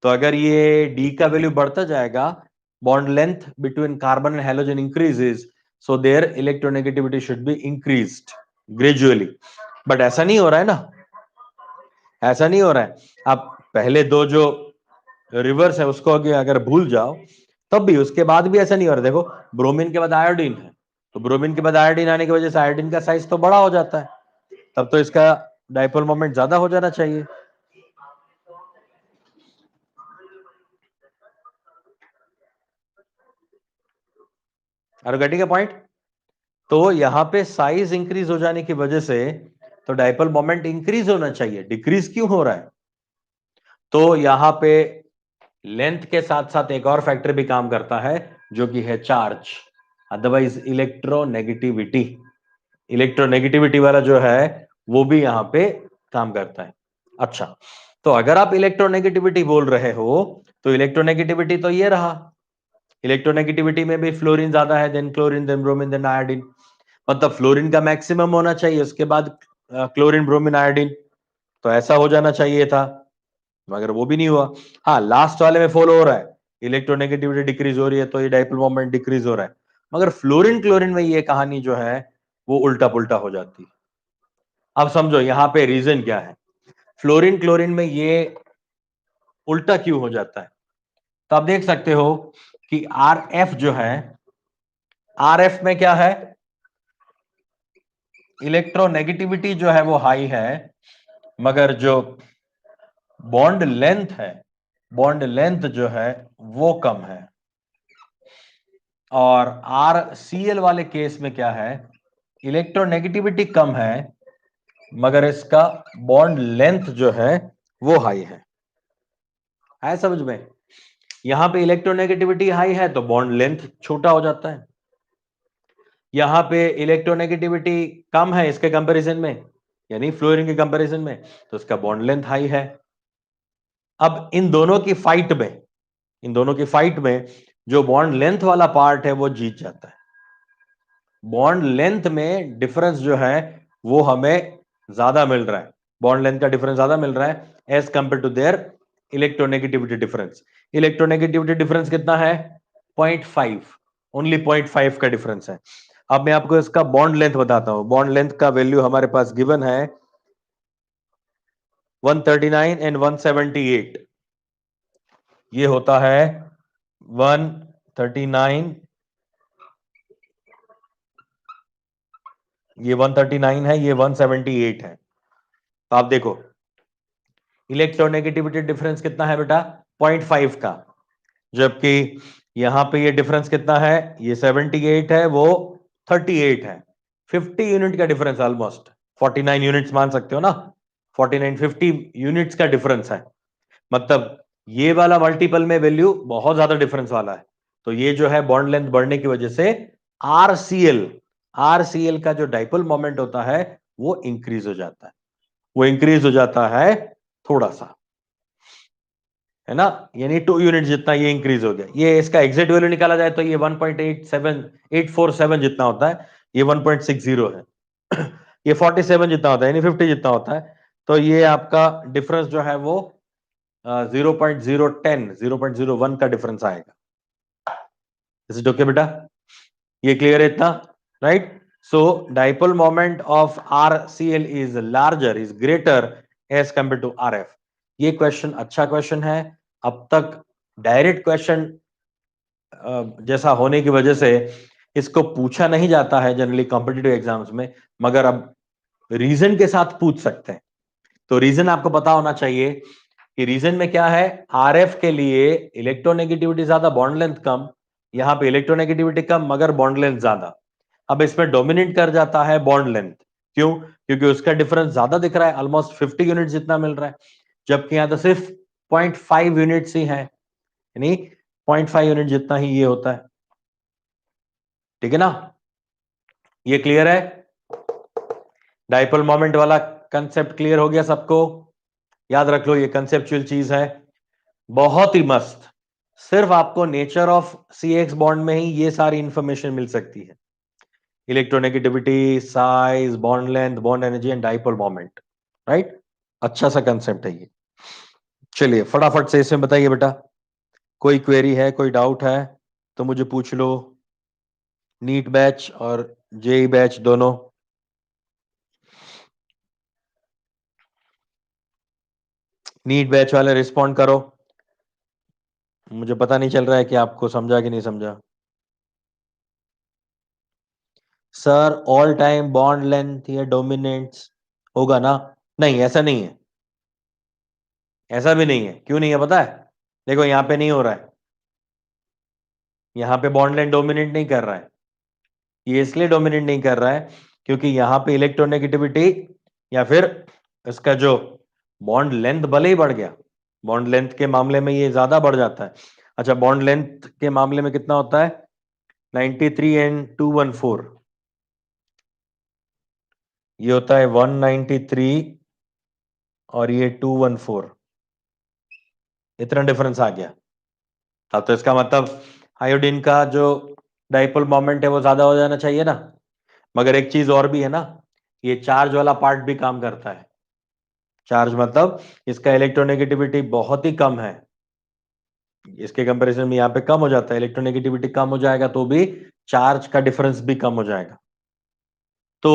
तो अगर ये डी का वैल्यू बढ़ता जाएगा, bond length between carbon and halogen increases, so their electronegativity should be increased gradually. But ऐसा नहीं हो रहा है ना, ऐसा नहीं हो रहा है। आप पहले दो जो रिवर्स है उसको अगर भूल जाओ तब भी, उसके बाद भी ऐसा नहीं हो रहा। देखो, ब्रोमीन के बाद आयोडीन है, तो ब्रोमीन के बाद आयोडीन आने की वजह से आयोडीन का साइज तो बड़ा हो जाता है, तब तो इसका डाइपोल मोमेंट ज्यादा हो जाना चाहिए। और गटी का पॉइंट, तो यहां पे साइज इंक्रीज हो जाने की वजह से तो डाइपोल मोमेंट इंक्रीज होना चाहिए, डिक्रीज क्यों हो रहा है? तो यहां पे लेंथ के साथ साथ एक और फैक्टर भी काम करता है, जो कि है चार्ज, अदरवाइज इलेक्ट्रोनेगेटिविटी। इलेक्ट्रोनेगेटिविटी वाला जो है वो भी यहां पे काम करता है। अच्छा, तो अगर आप इलेक्ट्रोनेगेटिविटी बोल रहे हो तो इलेक्ट्रोनेगेटिविटी तो ये रहा, इलेक्ट्रोनेगेटिविटी में भी फ्लोरीन ज्यादा है, then chlorine, then bromine, then iodine. मतलब फ्लोरीन का मैक्सिमम होना चाहिए, उसके बाद क्लोरीन, ब्रोमीन, आयोडीन, तो ऐसा हो जाना चाहिए था, मगर वो भी नहीं हुआ। हाँ, लास्ट वाले में फॉलो हो रहा है, इलेक्ट्रोनेगेटिविटी डिक्रीज हो रही है तो ये डाइपोल मोमेंट डिक्रीज हो रहा है, मगर फ्लोरीन क्लोरीन में ये कहानी जो है वो उल्टा पुल्टा हो जाती है। अब समझो यहां पे रीजन क्या है, फ्लोरीन क्लोरीन में ये उल्टा क्यों हो जाता है। तो आप देख सकते हो कि आर एफ जो है, आर एफ में क्या है, इलेक्ट्रोनेगेटिविटी जो है वो हाई है, मगर जो बॉन्ड लेंथ है, बॉन्ड लेंथ जो है वो कम है। और आर सी एल वाले केस में क्या है, इलेक्ट्रोनेगेटिविटी कम है, मगर इसका बॉन्ड लेंथ जो है वो हाई है समझ में? यहां पे इलेक्ट्रोनेगेटिविटी हाई है तो बॉन्ड लेंथ छोटा हो जाता है, यहां पे इलेक्ट्रोनेगेटिविटी कम है इसके कंपैरिजन में, यानी फ्लोरीन के कंपैरिजन में, तो इसका बॉन्ड लेंथ हाई है। अब इन दोनों की फाइट में, इन दोनों की फाइट में जो बॉन्ड लेंथ वाला पार्ट है वो जीत जाता है। बॉन्ड लेंथ में डिफरेंस जो है वो हमें ज्यादा मिल रहा है, बॉन्ड लेंथ का डिफरेंस ज्यादा मिल रहा है as compare to their electronegativity difference. Electronegativity difference कितना है, 0.5, ओनली 0.5 का डिफरेंस है। अब मैं आपको इसका बॉन्ड लेंथ बताता हूं, बॉन्ड लेंथ का वैल्यू हमारे पास गिवन है 139 एंड 178। ये होता है 139, ये 139 है, ये 178 है। तो आप देखो इलेक्ट्रोनेगेटिविटी डिफरेंस कितना है बेटा, 0.5 का, जबकि यहां पे ये डिफरेंस कितना है, ये 78 है, वो 38 है, 50 यूनिट का डिफरेंस, ऑलमोस्ट 49 यूनिट्स मान सकते हो ना, 49 50 यूनिट्स का डिफरेंस है। मतलब ये वाला मल्टीपल में वैल्यू बहुत ज्यादा डिफरेंस वाला है। तो ये जो है बॉन्ड लेंथ बढ़ने की वजह से आरसीएल, आरसीएल का जो डाइपोल मोमेंट होता है वो इंक्रीज हो जाता है, वो इंक्रीज हो जाता है थोड़ा सा, है ना, यानी 2 यूनिट जितना ये इंक्रीज हो गया। ये इसका एग्जैक्ट वैल्यू निकाला जाए तो ये 1.847 जितना होता है, ये 1.60 है ये 47 जितना होता है, यानी 50 जितना होता है। तो ये आपका डिफरेंस जो है वो 0.010 का डिफरेंस आएगा। इज इट ओके बेटा, ये क्लियर है इतना, right? So dipole moment of R C L is larger, is greater as compare to R F. ये क्वेश्चन अच्छा क्वेश्चन है। अब तक डायरेक्ट क्वेश्चन जैसा होने की वजह से इसको पूछा नहीं जाता है जनरली कॉम्पिटिटिव एग्जाम्स में, मगर अब रीजन के साथ पूछ सकते हैं। तो रीजन आपको पता होना चाहिए कि रीजन में क्या है, आरएफ के लिए इलेक्ट्रोनेगेटिविटी ज्यादा, बॉन्ड लेंथ कम, यहां पे इलेक्ट्रोनेगेटिविटी कम मगर बॉन्ड लेंथ ज्यादा। अब इसमें डोमिनेट कर जाता है बॉन्ड लेंथ, क्यों? क्योंकि उसका डिफरेंस ज्यादा दिख रहा है, ऑलमोस्ट 50 यूनिट जितना मिल रहा है, जबकि यहां तो सिर्फ 0.5 यूनिट्स ही है, यानी 0.5 यूनिट जितना ही ये होता है। ठीक है ना, ये क्लियर है? डाइपोल मोमेंट वाला कंसेप्ट क्लियर हो गया सबको? याद रख लो, ये कंसेप्चुअल चीज है, बहुत ही मस्त, सिर्फ आपको नेचर ऑफ CX बॉन्ड में ही ये सारी इंफॉर्मेशन मिल सकती है, electronegativity, size, bond length, bond energy and dipole moment, right. अच्छा सा कंसेप्ट है ये। चलिए फटाफट से इसमें बताइए बेटा, कोई क्वेरी है, कोई डाउट है तो मुझे पूछ लो। नीट बैच और जेई बैच दोनों। नीट बैच वाले रिस्पॉन्ड करो, मुझे पता नहीं चल रहा है कि आपको समझा कि नहीं समझा। Sir all time bound length या डोमिनेंट्स होगा ना? नहीं ऐसा नहीं है, ऐसा भी नहीं है। क्यों नहीं है पता है? देखो यहां पे नहीं हो रहा है, यहां पे बॉन्ड लेंथ डोमिनेट नहीं कर रहा है। ये इसलिए डोमिनेट नहीं कर रहा है क्योंकि यहां पे इलेक्ट्रोनेगेटिविटी या फिर इसका जो बॉन्ड लेंथ भले ही बढ़ गया, बॉन्ड लेंथ के मामले में ये ज्यादा बढ़ जाता है। अच्छा बॉन्ड लेंथ के मामले में कितना होता है? 93 एंड 214, ये होता है 193 और ये 214, इतना डिफरेंस आ गया। अब तो इसका मतलब आयोडीन का जो डाइपोल मोमेंट है वो ज्यादा हो जाना चाहिए ना। मगर एक चीज और भी है ना, ये चार्ज वाला पार्ट भी काम करता है। चार्ज मतलब इसका इलेक्ट्रोनेगेटिविटी बहुत ही कम है, इसके कंपैरिजन में यहाँ पे कम हो जाता है। इलेक्ट्रोनेगेटिविटी कम हो जाएगा तो भी चार्ज का डिफरेंस भी कम हो जाएगा। तो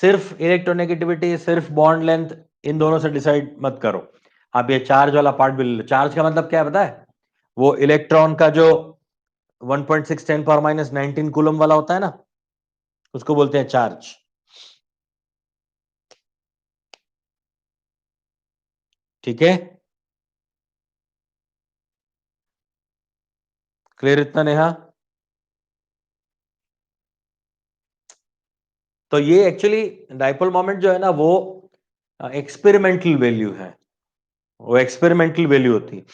सिर्फ इलेक्ट्रोनेगेटिविटी, सिर्फ बॉन्ड लेंथ, इन दोनों से डिसाइड मत करो। आप ये चार्ज वाला पार्ट भी ले लो। चार्ज का मतलब क्या है पता है? वो इलेक्ट्रॉन का जो 1.6 10 पावर माइनस 19 कूलम वाला होता है ना, उसको बोलते हैं चार्ज। ठीक है, क्लियर इतना नेहा? तो ये एक्चुअली डाइपोल मोमेंट जो है ना वो एक्सपेरिमेंटल वैल्यू है, वो एक्सपेरिमेंटल वैल्यू होती है।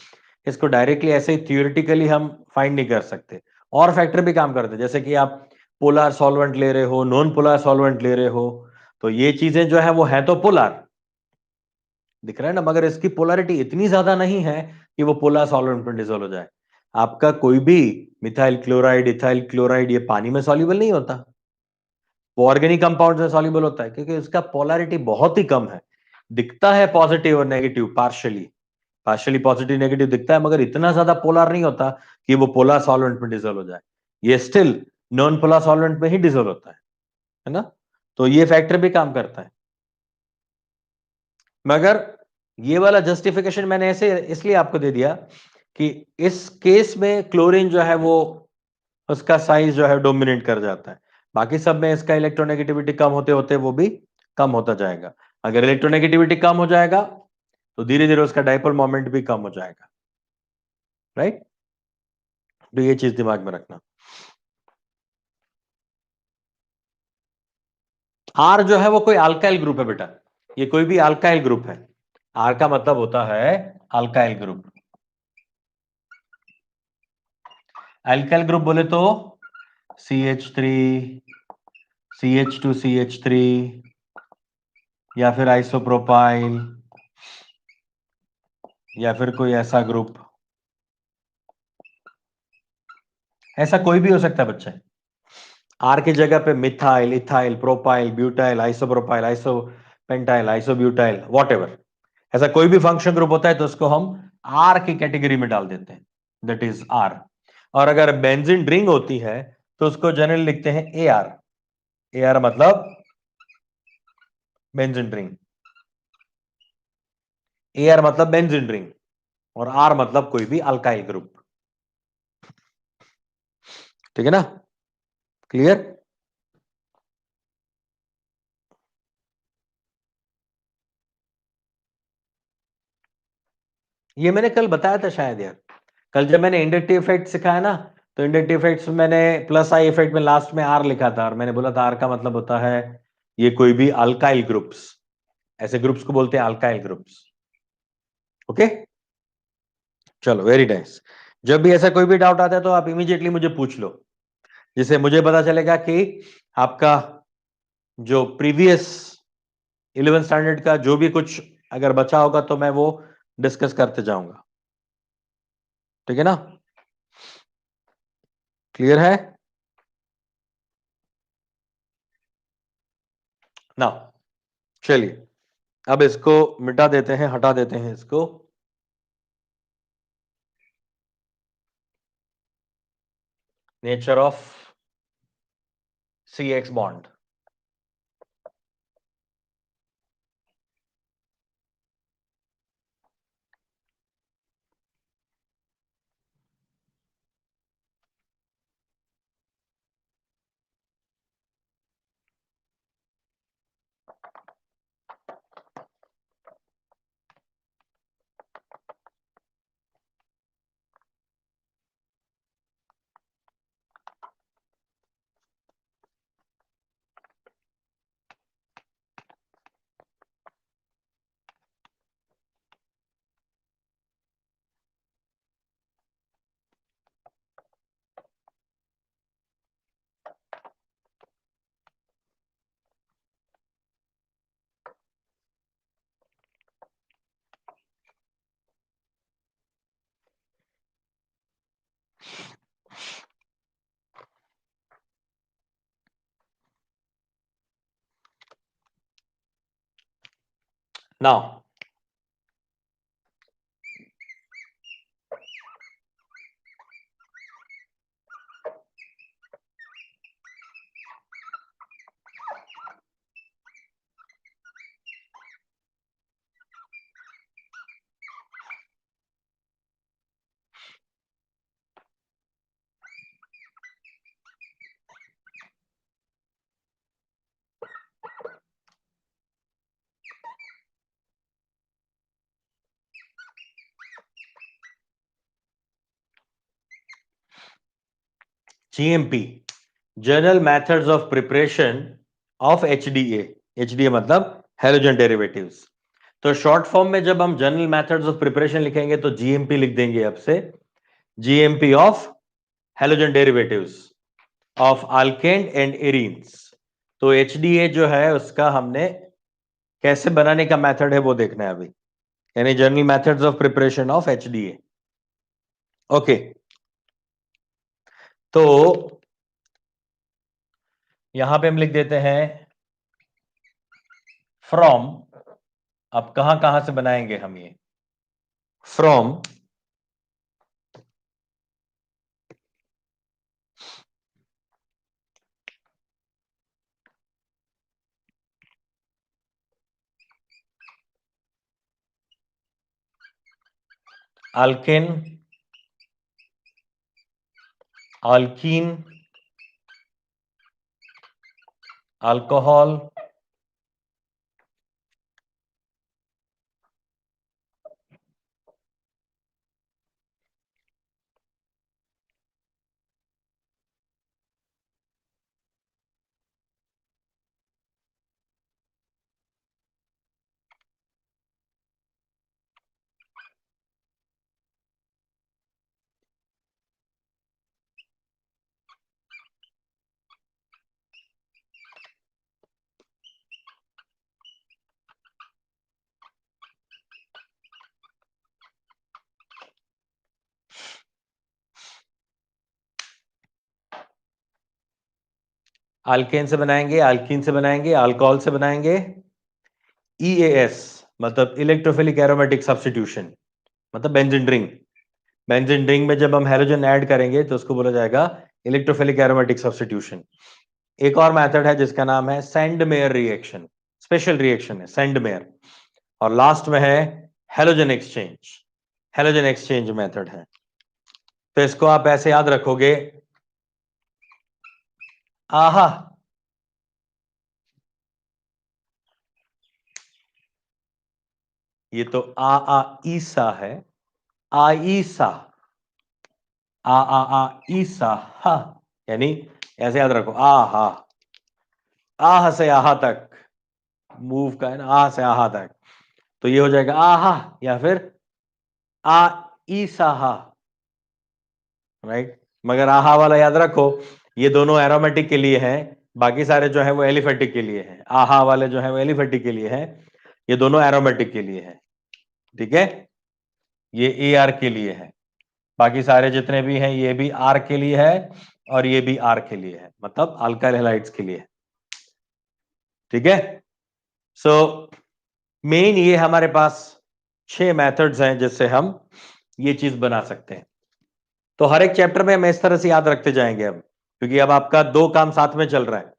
इसको डायरेक्टली ऐसे ही थियोरेटिकली हम फाइंड नहीं कर सकते। और फैक्टर भी काम करते हैं, जैसे कि आप पोलर सॉल्वेंट ले रहे हो, नॉन पोलर सॉल्वेंट ले रहे हो, तो ये चीजें जो है वो है तो पोलर दिख रहा है ना, मगर इसकी पोलैरिटी इतनी ज्यादा नहीं है कि वो पोलर सॉल्वेंट में डिसोल्व हो जाए। आपका कोई भी मिथाइल क्लोराइड, इथाइल क्लोराइड, ये पानी में सॉल्युबल नहीं होता, वो ऑर्गेनिक कंपाउंड में सॉल्युबल होता है क्योंकि उसका पोलैरिटी बहुत ही कम है। दिखता है पॉजिटिव और negative, partially partially positive negative दिखता है, मगर इतना ज्यादा पोलर नहीं होता कि वो पोलर सॉल्वेंट में डिसोल्व हो जाए। ये स्टिल नॉन पोलर सॉल्वेंट में ही डिसोल्व होता है ना। तो ये फैक्टर भी काम करता है। मगर ये वाला जस्टिफिकेशन मैंने ऐसे इसलिए आपको दे दिया कि इस केस में क्लोरीन जो है वो उसका साइज जो है डोमिनेट कर जाता है। बाकी सब में इसका इलेक्ट्रोनेगेटिविटी कम होते होते वो भी कम होता जाएगा। अगर इलेक्ट्रोनेगेटिविटी कम हो जाएगा तो धीरे धीरे उसका डाइपोल मोमेंट भी कम हो जाएगा, राइट। तो ये चीज दिमाग में रखना। आर जो है वो कोई अल्काइल ग्रुप है बेटा, ये कोई भी अल्काइल ग्रुप है। आर का मतलब होता है अल्काइल ग्रुप। अल्काइल ग्रुप बोले तो CH3, CH2CH3, या फिर आइसोप्रोपाइल, या फिर कोई ऐसा ग्रुप, ऐसा कोई भी हो सकता है बच्चे। आर की जगह पे methyl, ethyl, propyl, butyl, isopropyl, isopentyl, isobutyl, whatever, ऐसा कोई भी फंक्शन ग्रुप होता है तो उसको हम आर की कैटेगरी में डाल देते हैं, दैट इज आर। और अगर बेंजीन रिंग होती है तो उसको जनरली लिखते हैं ए आर। ए आर मतलब बेंजीन रिंग, ए आर मतलब बेंजीन रिंग, और आर मतलब कोई भी अल्काइल ग्रुप। ठीक है ना, क्लियर? ये मैंने कल बताया था शायद यार, कल जब मैंने इंडक्टिव इफेक्ट सिखाया ना, तो इंडक्टिव इफेक्ट्स में मैंने प्लस आई इफेक्ट में लास्ट में आर लिखा था, और मैंने बोला था आर का मतलब होता है ये कोई भी अल्काइल ग्रुप्स, ऐसे ग्रुप्स को बोलते हैं अल्काइल ग्रुप्स। ओके, चलो वेरी नाइस। जब भी ऐसा कोई भी डाउट आता है तो आप इमीडिएटली मुझे पूछ लो, जिससे मुझे पता चलेगा कि आपका जो प्रीवियस 11 स्टैंडर्ड का जो भी कुछ अगर बचा होगा तो मैं वो डिस्कस करते जाऊंगा। ठीक है ना, क्लियर है ना। चलिए अब इसको मिटा देते हैं, हटा देते हैं इसको। Nature of CX bond, now GMP, general methods of preparation of HDA। HDA मतलब हेलोजन डेरिवेटिव्स। तो शॉर्ट फॉर्म में जब हम जनरल मेथड्स ऑफ प्रिपरेशन लिखेंगे तो GMP लिख देंगे अब से, GMP of halogen derivatives of alkane and arenes. तो HDA जो है उसका हमने कैसे बनाने का मेथड है वो देखना है अभी, यानी general methods of preparation of HDA। Okay, तो यहां पे हम लिख देते हैं फ्रॉम। अब कहां कहां से बनाएंगे हम ये, from alkane, alkyne, alcohol, alkane से बनाएंगे, अल्कीन से बनाएंगे, अल्कोहल से बनाएंगे, EAS मतलब इलेक्ट्रोफिलिक एरोमेटिक सब्स्टिट्यूशन, मतलब बेंजीन रिंग। बेंजीन रिंग में जब हम हेलोजन ऐड करेंगे तो उसको बोला जाएगा इलेक्ट्रोफिलिक एरोमेटिक सब्स्टिट्यूशन। एक और मेथड है जिसका नाम है सेंडमेयर रिएक्शन, स्पेशल रिएक्शन है सेंडमेयर। और लास्ट में है halogen exchange, halogen exchange method है। तो इसको आप ऐसे याद रखोगे, आहा, ये तो आ ईसा है, आईसा, आ ईसा हा, यानी ऐसे याद रखो, आहा, आह से आहा तक मूव का है ना, आह से आहा तक। तो ये हो जाएगा आहा या फिर आ ईसाहा, राइट। मगर आहा वाला याद रखो, ये दोनों एरोमेटिक के लिए हैं, बाकी सारे जो है वो एलिफेटिक के लिए हैं। आहा वाले जो है वो एलिफेटिक के लिए हैं, ये दोनों एरोमेटिक के लिए हैं, ठीक है। ये AR के लिए है। बाकी सारे जितने भी हैं ये भी आर के लिए है और ये भी आर के लिए है, मतलब अल्काइल हैलाइड्स के लिए है। ठीक है, सो मेन ये हमारे पास 6 मेथड्स हैं जिससे हम ये चीज बना सकते हैं। तो हर एक चैप्टर में हम इस तरह से याद रखते जाएंगे अब, क्योंकि अब आपका 2 काम साथ में चल रहा है,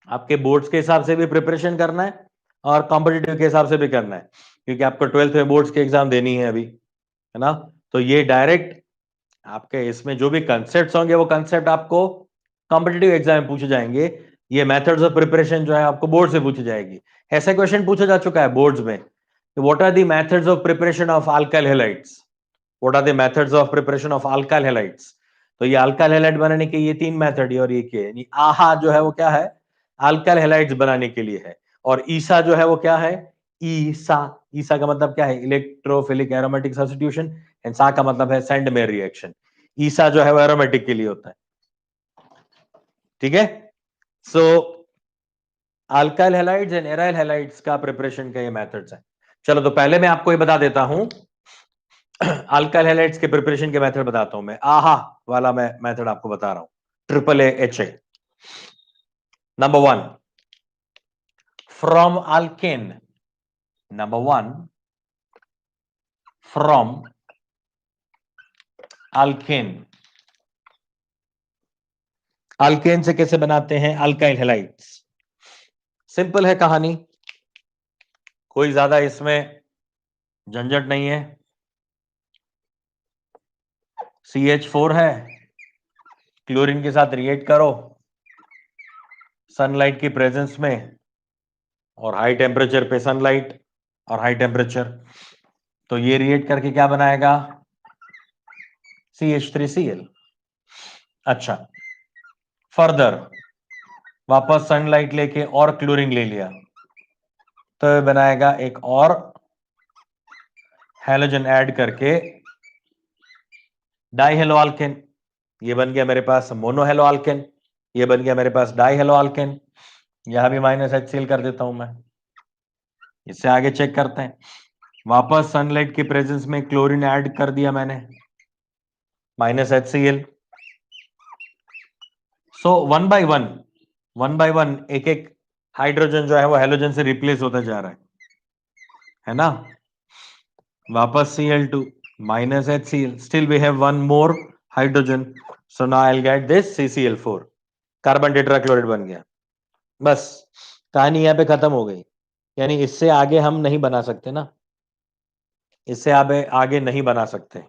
आपके बोर्ड्स के हिसाब से भी प्रिपरेशन करना है और कॉम्पिटिटिव के हिसाब से भी करना है, क्योंकि आपको 12th में बोर्ड्स के एग्जाम देनी है अभी, है ना। तो ये डायरेक्ट आपके इसमें जो भी कंसेप्ट होंगे वो कंसेप्ट आपको कॉम्पिटिटिव एग्जाम में पूछे जाएंगे। ये मेथड्स ऑफ प्रिपरेशन जो है आपको बोर्ड से पूछी जाएगी। ऐसा क्वेश्चन पूछा जा चुका है बोर्ड्स में, what are the methods of preparation of alkyl halides, what are the methods of preparation of alkyl halides. तो ये अल्काइल हैलाइड बनाने के ये 3 मेथड है और ये क्या है, आहा जो है वो क्या है, अल्काइल हैलाइड्स बनाने के लिए है, और ईसा जो है वो क्या है, ईसा। ईसा का मतलब क्या है, इलेक्ट्रोफिलिक एरोमेटिक सब्स्टिट्यूशन, एंड सा का मतलब है सेंड मेयर रिएक्शन। ईसा जो है वो एरोमेटिक के लिए होता है। ठीक है, so alkyl halides and aryl halides का प्रिपरेशन का ये मेथड्स है। चलो तो पहले मैं आपको ये बता देता हूं, अल्काइल हैलाइड्स के प्रिपरेशन के मेथड बताता हूं मैं, आहा वाला मैं मेथड आपको बता रहा हूं, triple H A. Number 1, from alkane, number 1 from alkane. Alkane से कैसे बनाते हैं अल्काइल हैलाइड्स, सिंपल है कहानी, कोई ज्यादा इसमें झंझट नहीं है। CH4 है, क्लोरीन के साथ रिएक्ट करो सनलाइट की प्रेजेंस में, और हाई टेम्परेचर पे सनलाइट और हाई टेम्परेचर, तो ये रिएक्ट करके क्या बनाएगा, CH3Cl। अच्छा, फर्दर वापस सनलाइट लेके और क्लोरीन ले लिया, तो ये बनाएगा एक और हैलोजन ऐड करके डाइहेलोअल्केन। ये बन गया मेरे पास मोनोहेलोअल्केन, ये बन गया मेरे पास डाइहेलोअल्केन। यहां भी -HCl कर देता हूं मैं। इससे आगे चेक करते हैं, वापस सनलाइट की प्रेजेंस में क्लोरीन ऐड कर दिया मैंने, -HCl। So one by one एक एक हाइड्रोजन जो है वो हेलोजन से रिप्लेस होता जा रहा है ना। वापस Cl2 -HCl, still we have one more hydrogen, so now I will get this CCl4, carbon tetrachloride बन गया। बस कहानी यहां पे खत्म हो गई, यानी इससे आगे हम नहीं बना सकते ना, इससे आप आगे नहीं बना सकते,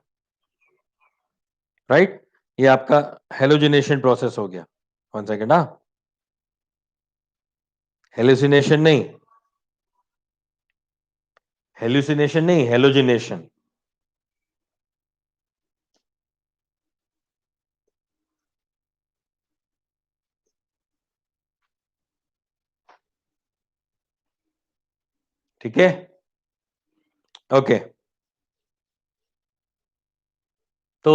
राइट। ये आपका हेलोजिनेशन प्रोसेस हो गया। 1 सेकेंड, हाँ, हेलुसिनेशन नहीं, हेलुसिनेशन नहीं, हेलोजिनेशन। ठीक है, ओके। तो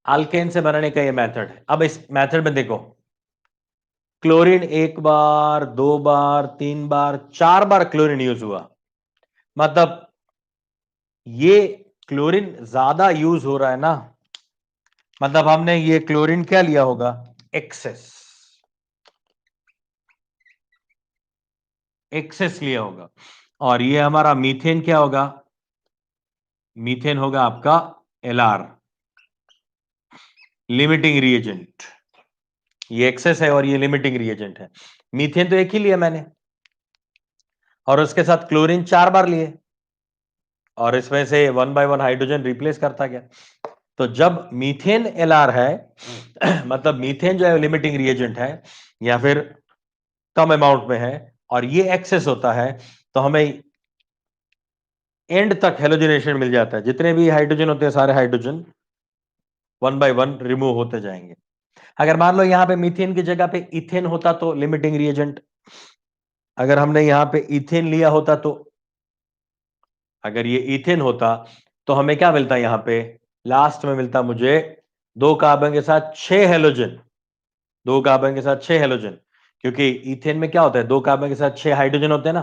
अल्केन से बनाने का ये मेथड है। अब इस मेथड में देखो, क्लोरीन 1 बार, 2 बार, 3 बार, 4 बार क्लोरीन यूज हुआ, मतलब ये क्लोरीन ज्यादा यूज हो रहा है ना, मतलब हमने ये क्लोरीन क्या लिया होगा, एक्सेस, एक्सेस लिया होगा। और ये हमारा मीथेन क्या होगा, मीथेन होगा आपका LR, लिमिटिंग रिएजेंट। ये एक्सेस है और ये लिमिटिंग रिएजेंट है। मीथेन तो एक ही लिया मैंने, और उसके साथ क्लोरीन 4 बार लिए, और इसमें से 1 बाय 1 हाइड्रोजन रिप्लेस करता गया। तो जब मीथेन LR है मतलब मीथेन जो है लिमिटिंग रिएजेंट है या फिर कम अमाउंट में है, और ये एक्सेस होता है, तो हमें एंड तक हेलोजिनेशन मिल जाता है, जितने भी हाइड्रोजन होते हैं सारे हाइड्रोजन 1 बाय 1 रिमूव होते जाएंगे। अगर मान लो यहां पे मीथेन की जगह पे इथेन होता तो लिमिटिंग रिएजेंट, अगर हमने यहां पे इथेन लिया होता तो, अगर ये इथेन होता तो हमें क्या मिलता यहां पे, लास्ट में मिलता मुझे 2 कार्बन के साथ 6 हेलोजन, 2 कार्बन के साथ 6 हेलोजन, क्योंकि इथेन में क्या होता है, 2 कार्बन के साथ 6 हाइड्रोजन होते हैं ना,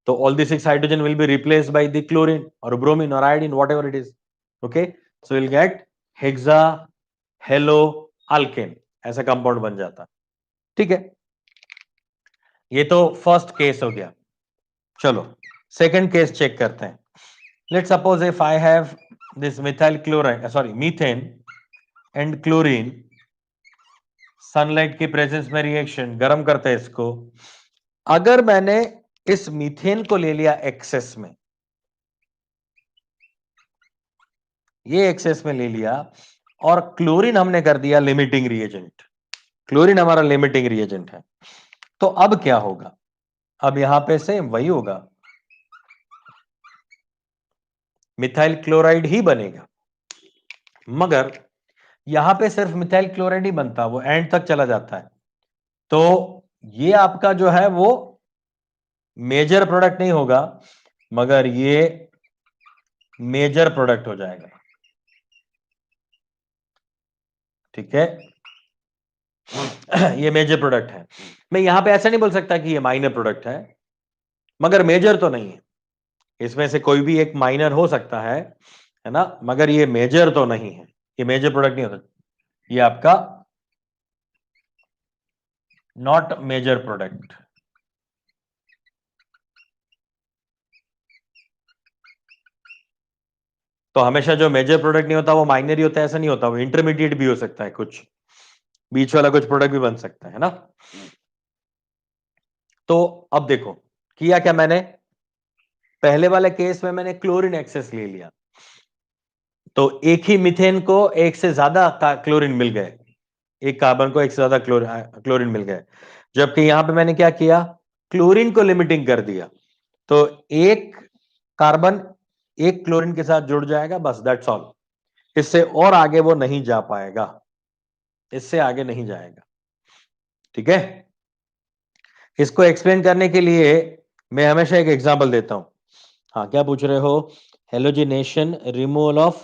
तो all the 6 hydrogen will be replaced by the chlorine और ब्रोमीन और iodine, whatever it is, okay, so will get hexa hello alkane, ऐसा कंपाउंड बन जाता। ठीक है, ये तो फर्स्ट केस हो गया। चलो सेकंड केस चेक करते हैं। Let's suppose if I have this methyl chloride, sorry methane and chlorine, sunlight की प्रेजेंस में रिएक्शन, गर्म करते हैं इसको। अगर मैंने इस मीथेन को ले लिया एक्सेस में, ये एक्सेस में ले लिया, और क्लोरीन हमने कर दिया लिमिटिंग रिएजेंट, क्लोरीन हमारा लिमिटिंग रिएजेंट है, तो अब क्या होगा? अब यहां पे से वही होगा, मिथाइल क्लोराइड ही बनेगा, मगर यहां पे सिर्फ मिथाइल क्लोराइड ही बनता, वो एंड तक चला जाता है। तो ये आपका जो है वो मेजर प्रोडक्ट नहीं होगा, मगर ये मेजर प्रोडक्ट हो जाएगा। ठीक है, ये मेजर प्रोडक्ट है। मैं यहां पे ऐसा नहीं बोल सकता कि ये माइनर प्रोडक्ट है, मगर मेजर तो नहीं है। इसमें से कोई भी एक माइनर हो सकता है ना, मगर ये मेजर तो नहीं है, ये मेजर प्रोडक्ट नहीं होता, ये आपका नॉट मेजर प्रोडक्ट। तो हमेशा जो मेजर प्रोडक्ट नहीं होता वो माइनर ही होता है, ऐसा नहीं होता, वो इंटरमीडिएट भी हो सकता है, कुछ बीच वाला कुछ प्रोडक्ट भी बन सकता है ना। तो अब देखो किया क्या मैंने, पहले वाले केस में मैंने क्लोरीन एक्सेस ले लिया, तो एक ही मीथेन को एक से ज्यादा क्लोरीन मिल गए, एक कार्बन को एक से ज्यादा क्लोरीन मिल गए, जबकि यहां पे मैंने क्या किया, क्लोरीन को लिमिटिंग कर दिया, तो एक कार्बन एक क्लोरीन के साथ जुड़ जाएगा, बस दैट्स ऑल। इससे और आगे वो नहीं जा पाएगा, इससे आगे नहीं जाएगा। ठीक है, इसको एक्सप्लेन करने के लिए मैं हमेशा एक एग्जांपल देता हूं। हाँ, क्या पूछ रहे हो? Halogenation, removal of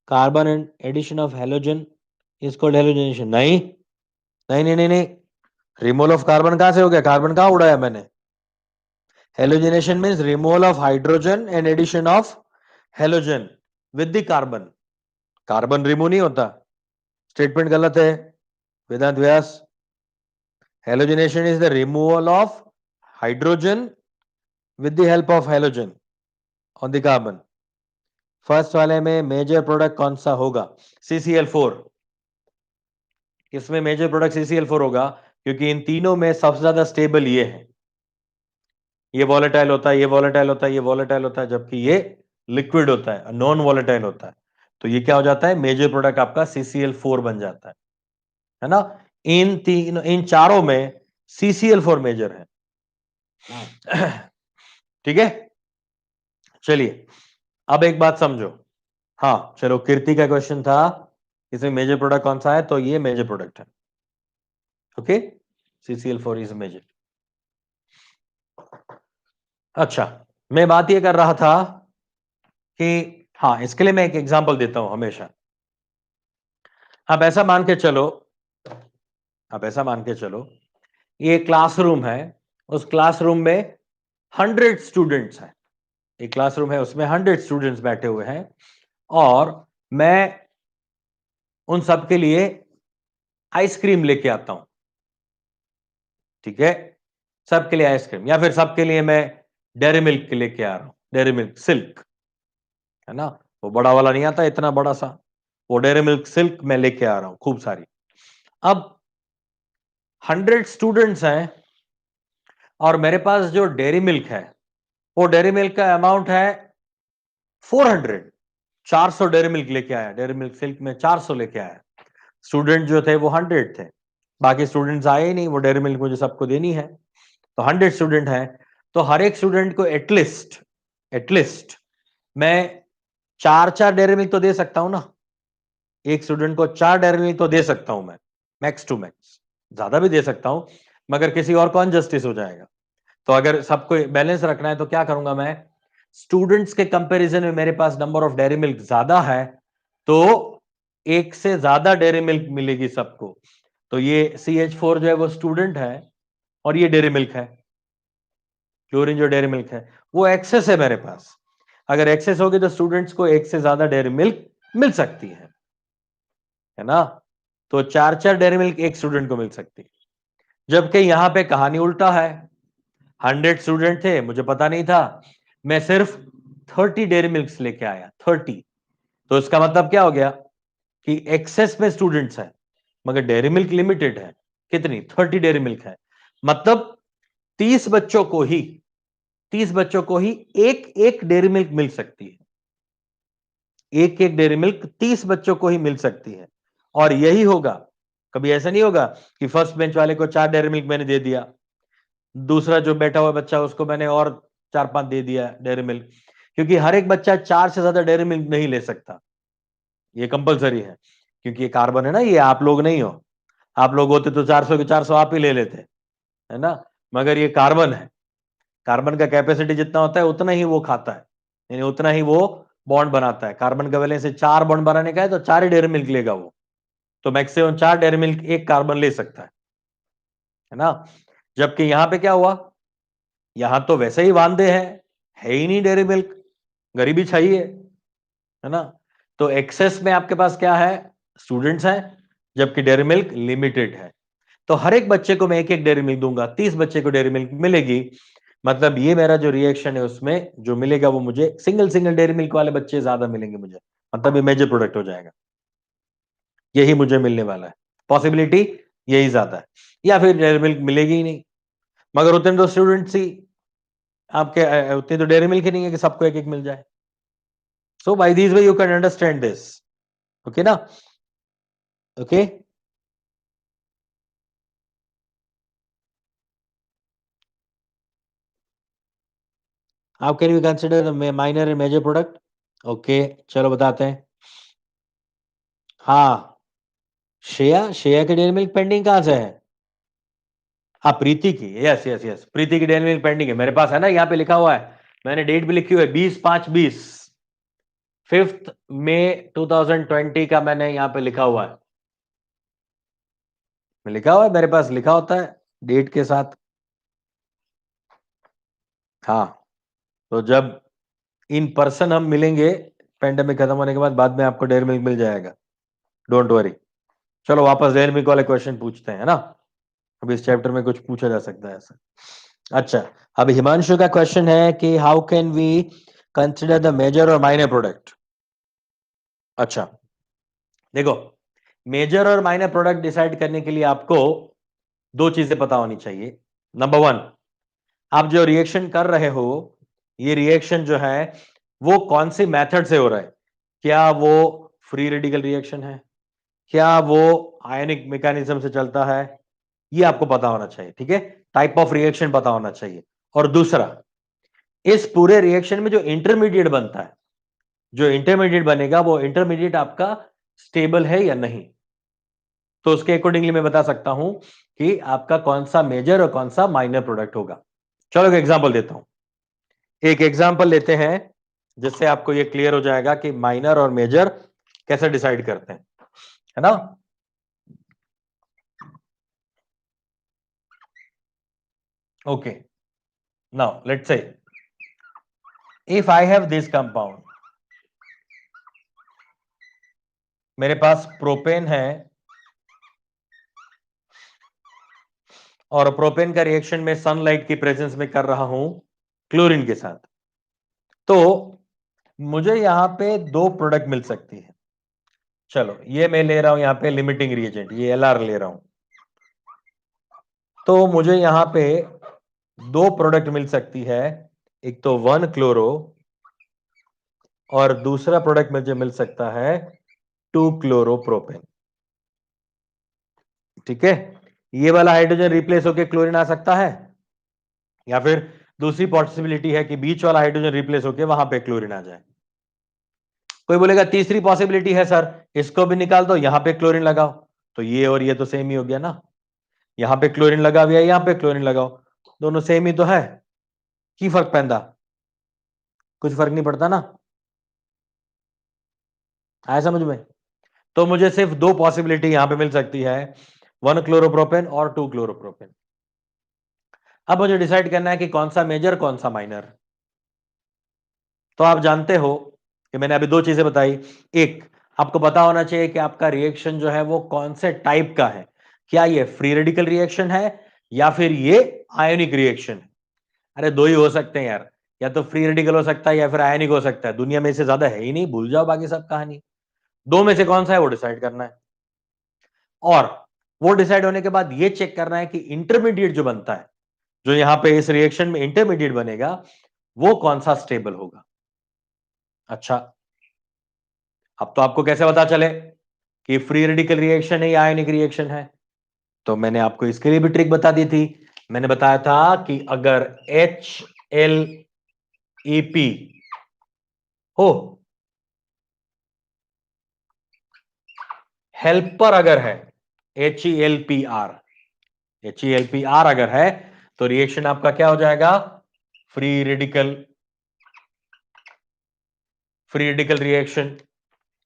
carbon and addition of halogen is called halogenation. नहीं नहीं नहीं नहीं नहीं, रिमूवल ऑफ कार्बन कहां से हो गया? कार्बन कहां उड़ाया मैंने? Halogenation means removal of hydrogen and addition of halogen with the carbon. Carbon remove नहीं होता, स्टेटमेंट गलत है Vedant Vyas. Halogenation is the removal of hydrogen with the help of halogen on the carbon। First वाले में major product कौन सा होगा? CCl4। इसमें मेजर प्रोडक्ट CCl4 होगा, क्योंकि इन तीनों में सबसे ज्यादा स्टेबल ये है। ये वॉलेटाइल होता है, ये वॉलेटाइल होता है, ये वॉलेटाइल होता है, जबकि ये लिक्विड होता है, नॉन वॉलेटाइल होता है। तो ये क्या हो जाता है? मेजर प्रोडक्ट आपका CCl4 बन जाता है ना। इन तीन, इन चारों में CCl4 मेजर है। ठीक है, चलिए अब एक बात समझो। हाँ चलो, कीर्ति का क्वेश्चन था इसमें मेजर प्रोडक्ट कौन सा है, तो ये मेजर प्रोडक्ट है। Okay, CCl4 is major. अच्छा, मैं बात ये कर रहा था कि हाँ, इसके लिए मैं एक एग्जांपल देता हूं हमेशा। आप ऐसा मान के चलो, आप ऐसा मान के चलो, ये क्लासरूम है, उस क्लासरूम में 100 स्टूडेंट्स हैं। एक क्लासरूम है, उसमें 100 स्टूडेंट्स बैठे हुए हैं, और मैं उन सबके लिए आइसक्रीम लेके आता हूं। ठीक है, सबके लिए आइसक्रीम, या फिर सबके लिए मैं डेयरी मिल्क लेके आ रहा हूं, डेयरी मिल्क सिल्क, है ना, वो बड़ा वाला नहीं आता इतना बड़ा सा, वो डेयरी मिल्क सिल्क मैं लेके आ रहा हूं खूब सारी। अब 100 स्टूडेंट्स हैं, और मेरे पास जो डेयरी मिल्क है, वो डेयरी मिल्क का अमाउंट है 400। 400 डेयरी मिल्क लेके आया, डेयरी मिल्क सिल्क में 400 लेके आया। स्टूडेंट जो थे वो 100 थे, बाकी स्टूडेंट्स आए ही नहीं, वो डेयरी मिल्क मुझे सबको देनी है, तो 100 स्टूडेंट हैं। तो हर एक स्टूडेंट को एटलीस्ट मैं चार चार डेयरी मिल्क तो दे सकता हूं ना। एक स्टूडेंट को 4 डेयरी मिल्क तो दे सकता हूं मैं, मैक्स टू मैक्स, ज्यादा भी दे सकता हूं, मगर किसी और को अनजस्टिस हो जाएगा। तो अगर सबको बैलेंस रखना है तो क्या करूंगा मैं, स्टूडेंट्स के कंपैरिजन में मेरे पास नंबर ऑफ डेयरी मिल्क ज्यादा है, तो एक से ज्यादा डेयरी मिल्क मिलेगी सबको। तो ये CH4 जो है वो स्टूडेंट है, और ये डेयरी मिल्क है, क्लोरीन जो डेयरी मिल्क है वो एक्सेस है मेरे पास। अगर एक्सेस होगी तो स्टूडेंट्स को एक से ज्यादा डेयरी मिल्क मिल सकती है ना। तो 4 डेयरी मिल्क एक स्टूडेंट को मिल सकती है, जबकि यहां पे कहानी उल्टा है। 100 स्टूडेंट थे, मुझे पता नहीं था, मैं सिर्फ 30 डेयरी मिल्क लेके आया, 30। तो इसका मतलब क्या हो गया कि एक्सेस में स्टूडेंट्स है मगर डेयरी मिल्क लिमिटेड है। कितनी? 30 डेयरी मिल्क है। मतलब 30 बच्चों को ही 30 बच्चों को ही एक एक डेयरी मिल्क मिल सकती है। एक एक डेयरी मिल्क 30 बच्चों को ही मिल सकती है। और यही होगा, कभी ऐसा नहीं होगा कि फर्स्ट बेंच वाले को 4 डेयरी मिल्क मैंने दे दिया, दूसरा जो बैठा हुआ बच्चा उसको मैंने और 4-5 दे दिया डेयरी मिल्क, क्योंकि हर एक बच्चा 4 से ज्यादा डेयरी मिल्क नहीं ले सकता। ये कंपलसरी है, क्योंकि ये कार्बन है ना, ये आप लोग नहीं हो। आप लोग होते तो 400 के 400 आप ही ले लेते, है ना। मगर ये कार्बन है, कार्बन का कैपेसिटी जितना होता है उतना ही वो खाता है, यानी उतना ही वो बॉन्ड बनाता है। कार्बन का वैलेंस से 4 बॉन्ड बनाने का है तो 4 ही डेयरी मिल्क लेगा वो। तो मैक्सिमम 4 डेयरी मिल्क एक कार्बन ले सकता है ना। जबकि यहां पे क्या हुआ, यहां तो वैसे ही वांदे हैं, है ही नहीं डेयरी मिल्क, गरीबी छाई है ना। तो एक्सेस में आपके पास क्या है, स्टूडेंट्स हैं, जबकि डेयरी मिल्क लिमिटेड है। तो हर एक बच्चे को मैं एक एक डेयरी मिल्क दूंगा, 30 बच्चे को डेयरी मिल्क मिलेगी। मतलब ये मेरा जो रिएक्शन है उसमें जो मिलेगा वो मुझे सिंगल सिंगल डेयरी मिल्क वाले बच्चे ज्यादा मिलेंगे मुझे, मतलब ये मेजर प्रोडक्ट हो जाएगा, यही मुझे मिलने वाला है। पॉसिबिलिटी यही ज्यादा है, या फिर डेयरी मिल्क मिलेगी ही नहीं। मगर उतने तो स्टूडेंट्स ही आपके उतनी तो डेयरी मिल्क ही नहीं है कि सबको एक एक मिल जाए। So by this way you can understand this. Okay ना? Okay. How can we consider minor and major product? Okay, चलो बताते हैं। हाँ, श्रेया, श्रेया की डेयरी मिल्क पेंडिंग कहां से है? हाँ, प्रीति की, यस यस यस, प्रीति की डेयरी मिल्क पेंडिंग है मेरे पास, है ना, यहाँ पे लिखा हुआ है, मैंने डेट भी लिखी हुई है, 20/5/20, 5 मई 2020 का मैंने यहाँ पे लिखा हुआ है। लिखा हुआ है मेरे पास, लिखा होता है डेट के साथ। हाँ, तो जब इन पर्सन हम मिलेंगे पेंडेमिक खत्म होने के बाद, बाद में आपको डेयरी मिल्क मिल जाएगा, डोंट वरी। चलो वापस डेयरी मिल्क वाले क्वेश्चन पूछते हैं, है ना। अब इस चैप्टर में कुछ पूछा जा सकता है ऐसा। अच्छा, अब हिमांशु का क्वेश्चन है कि how can we consider the major और माइनर प्रोडक्ट। अच्छा, देखो, मेजर और माइनर प्रोडक्ट डिसाइड करने के लिए आपको दो चीजें पता होनी चाहिए। नंबर वन, आप जो रिएक्शन कर रहे हो, ये रिएक्शन जो है वो कौन सी मेथड से हो रहा है। क्या वो फ्री रेडिकल रिएक्शन है, क्या वो आयनिक मैकेनिज्म से चलता है, ये आपको पता होना चाहिए, ठीक है। टाइप ऑफ रिएक्शन पता होना चाहिए। और दूसरा, इस पूरे रिएक्शन में जो इंटरमीडिएट बनता है, जो इंटरमीडिएट बनेगा वो इंटरमीडिएट आपका स्टेबल है या नहीं। तो उसके अकॉर्डिंगली मैं बता सकता हूं कि आपका कौन सा मेजर और कौन सा माइनर प्रोडक्ट होगा। चलो एक एग्जांपल देता हूं, एक एग्जांपल लेते हैं जिससे आपको ये क्लियर हो जाएगा कि माइनर और मेजर कैसे डिसाइड करते हैं, है ना। Okay, now let's say if I have this compound, मेरे पास प्रोपेन है और प्रोपेन का रिएक्शन में सनलाइट की प्रेजेंस में कर रहा हूं क्लोरीन के साथ, तो मुझे यहां पे दो प्रोडक्ट मिल सकती है। चलो ये मैं ले रहा हूं यहां पे लिमिटिंग रिएजेंट, ये एलआर ले रहा हूं, तो मुझे यहां पे दो प्रोडक्ट मिल सकती है। एक तो 1 क्लोरो और दूसरा प्रोडक्ट मुझे मिल सकता है 2 क्लोरोप्रोपेन, ठीक है। ये वाला हाइड्रोजन रिप्लेस होकर क्लोरीन आ सकता है, या फिर दूसरी पॉसिबिलिटी है कि बीच वाला हाइड्रोजन रिप्लेस होकर वहां पे क्लोरीन आ जाए। कोई बोलेगा तीसरी पॉसिबिलिटी है सर, इसको भी निकाल दो, यहां पे क्लोरीन लगाओ, तो ये और ये तो सेम ही हो गया ना। यहां पे क्लोरीन लगा हुआ है, यहां पे क्लोरीन लगाओ, दोनों सेम ही तो है, की फर्क पैंदा, कुछ फर्क नहीं पड़ता ना। आया समझ में? तो मुझे सिर्फ दो पॉसिबिलिटी यहां पे मिल सकती है, 1 क्लोरोप्रोपेन और 2 क्लोरोप्रोपेन। अब मुझे डिसाइड करना है कि कौन सा मेजर कौन सा माइनर। तो आप जानते हो कि मैंने अभी दो चीजें बताई। एक, आपको पता होना चाहिए कि आपका रिएक्शन जो है वो कौन से टाइप का है, क्या ये फ्री रेडिकल रिएक्शन है या फिर ये आयोनिक रिएक्शन है। अरे दो ही हो सकते हैं यार, या तो फ्री रेडिकल हो सकता है या फिर आयोनिक हो सकता है, दुनिया में इससे ज्यादा है ही नहीं, भूल जाओ बाकी सब कहानी। दो में से कौन सा है वो डिसाइड करना है, और वो डिसाइड होने के बाद ये चेक करना है कि इंटरमीडिएट जो बनता है, जो यहां पे इस रिएक्शन में इंटरमीडिएट बनेगा, वो कौन सा स्टेबल होगा। अच्छा, अब तो आपको कैसे पता चले कि फ्री रेडिकल रिएक्शन है या आयनिक रिएक्शन है। तो मैंने आपको इसके लिए भी ट्रिक बता दी थी। मैंने बताया था कि अगर HLEP हो, हेल्पर अगर है, HELPR, HELPR अगर है, तो रिएक्शन आपका क्या हो जाएगा, free radical, free radical reaction.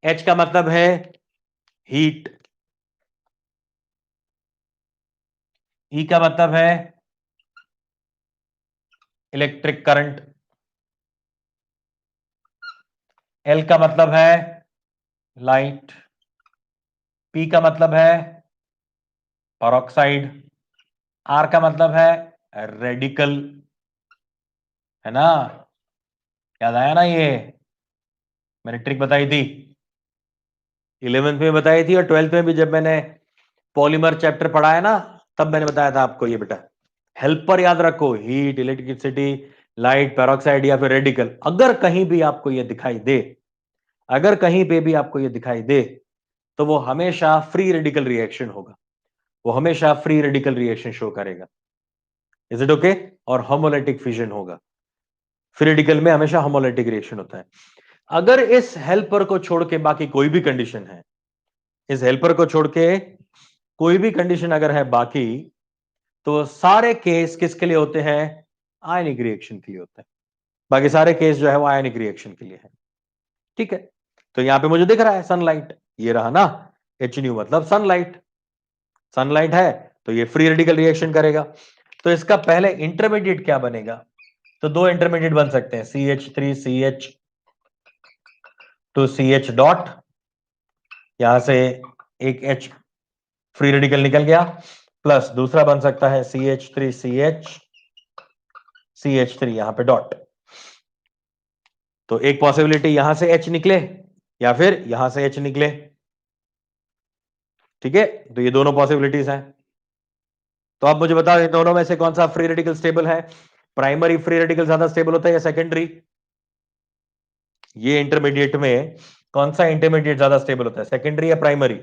H का मतलब है हीट, E का मतलब है इलेक्ट्रिक करंट, L का मतलब है लाइट, P का मतलब है पेरोक्साइड, R का मतलब है रेडिकल, है ना। याद आया ना, ये मैंने ट्रिक बताई थी, 11th में बताई थी और 12th में भी जब मैंने पॉलीमर चैप्टर पढ़ाया ना, तब मैंने बताया था आपको ये बेटा। हेल्पर याद रखो, हीट, इलेक्ट्रिसिटी, लाइट, पेरोक्साइड या फिर रेडिकल। अगर कहीं भी आपको ये दिखाई दे, अगर कहीं पे भी आपको ये दिखाई दे, तो वो हमेशा फ्री रेडिकल रिएक्शन होगा, वो हमेशा फ्री रेडिकल रिएक्शन शो करेगा। Is it okay. और होमोलाइटिक फिजन होगा, फ्री रेडिकल में हमेशा होमोलाइटिक रिएक्शन होता है। अगर इस हेल्पर को छोड़ के बाकी कोई भी कंडीशन है, इस हेल्पर को छोड़ के कोई भी कंडीशन अगर है बाकी, तो सारे केस किसके लिए होते हैं, आयनिक रिएक्शन के लिए होते हैं। बाकी सारे केस जो है वो आयनिक रिएक्शन के लिए है। ठीक है, तो यहां पे मुझे दिख रहा है सनलाइट, ये रहा ना, एच न्यू मतलब सनलाइट, सनलाइट है तो ये फ्री रेडिकल रिएक्शन करेगा। तो इसका पहले इंटरमीडिएट क्या बनेगा, तो दो इंटरमीडिएट बन सकते हैं, CH3CH2CH डॉट, यहां से एक H फ्री रेडिकल निकल गया, प्लस दूसरा बन सकता है CH3CH3 यहां पे डॉट। तो एक पॉसिबिलिटी यहां से H निकले या फिर यहां से H निकले। ठीक है, तो ये दोनों पॉसिबिलिटीज हैं। तो आप मुझे बताओ इन दोनों में से कौन सा फ्री रेडिकल स्टेबल है, प्राइमरी फ्री रेडिकल ज्यादा स्टेबल होता है या सेकेंडरी। ये इंटरमीडिएट में कौन सा इंटरमीडिएट ज्यादा स्टेबल होता है, सेकेंडरी या primary.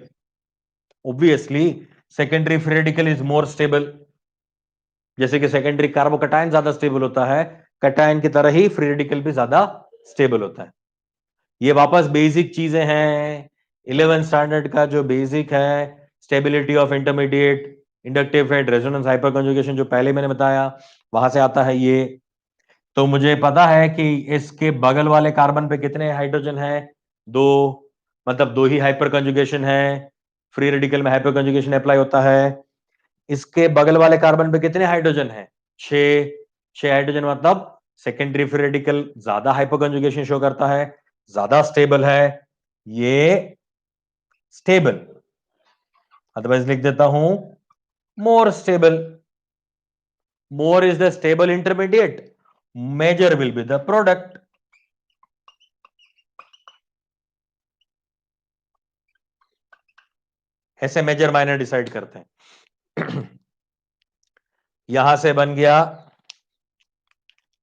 Obviously secondary free radical is more stable. जैसे कि सेकेंडरी कार्बोकटायन ज्यादा स्टेबल होता है, कटायन की तरह ही फ्री रेडिकल भी ज्यादा स्टेबल होता है। ये वापस बेसिक चीजें हैं, 11th स्टैंडर्ड का जो बेसिक है, stability of intermediate, inductive effect, resonance, hyperconjugation, जो पहले मैंने बताया, वहां से आता है ये। तो मुझे पता है कि इसके बगल वाले कार्बन पे कितने हाइड्रोजन है, दो, मतलब दो ही हाइपर कंजुगेशन है, फ्री रेडिकल में हाइपर कंजुगेशन अप्लाई होता है। इसके बगल वाले कार्बन पे कितने हाइड्रोजन है, छह, छह हाइड्रोजन, मतलब सेकेंडरी फ्री रेडिकल ज्यादा हाइपर कंजुगेशन शो करता है, ज्यादा स्टेबल है ये, स्टेबल, अदरवाइज लिख देता हूं more stable. More is the stable intermediate, major will be the product. ऐसे मेजर माइनर डिसाइड करते हैं। यहां से बन गया,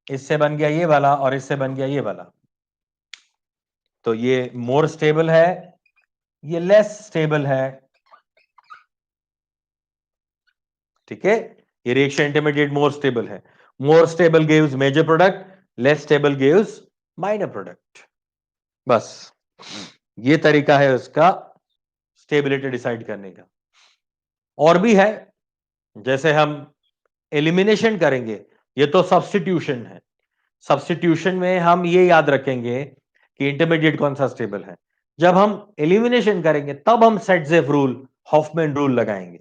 इससे बन गया ये वाला और इससे बन गया ये वाला, तो ये मोर स्टेबल है, ये लेस स्टेबल है। ठीक है, ये रिएक्शन इंटरमीडिएट मोर स्टेबल है, more stable gives major product, less stable gives minor product. बस ये तरीका है उसका स्टेबिलिटी डिसाइड करने का। और भी है, जैसे हम एलिमिनेशन करेंगे, ये तो सब्स्टिट्यूशन है। सब्स्टिट्यूशन में हम ये याद रखेंगे कि इंटरमीडिएट कौन सा स्टेबल है। जब हम एलिमिनेशन करेंगे तब हम सेटजेफ रूल, हॉफमैन रूल लगाएंगे,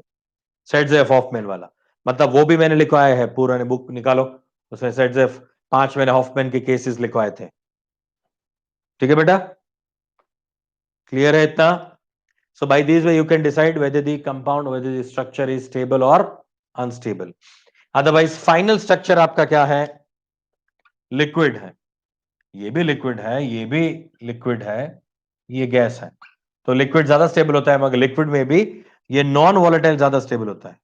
सेटजेफ हॉफमैन वाला, मतलब वो भी मैंने लिखवाया है, पूरा बुक निकालो, उसमें सेटजेफ 5 मैंने हॉफमैन के केसेस लिखवाए थे। ठीक है बेटा, क्लियर है इतना? So by this way you can decide whether the compound, whether the structure is stable or unstable. Otherwise final structure आपका क्या है? लिक्विड है, ये भी लिक्विड है, ये भी लिक्विड है, ये गैस है। तो लिक्विड ज्यादा स्टेबल होता है, मगर लिक्विड में भी ये नॉन वॉलेटाइल ज्यादा स्टेबल होता है,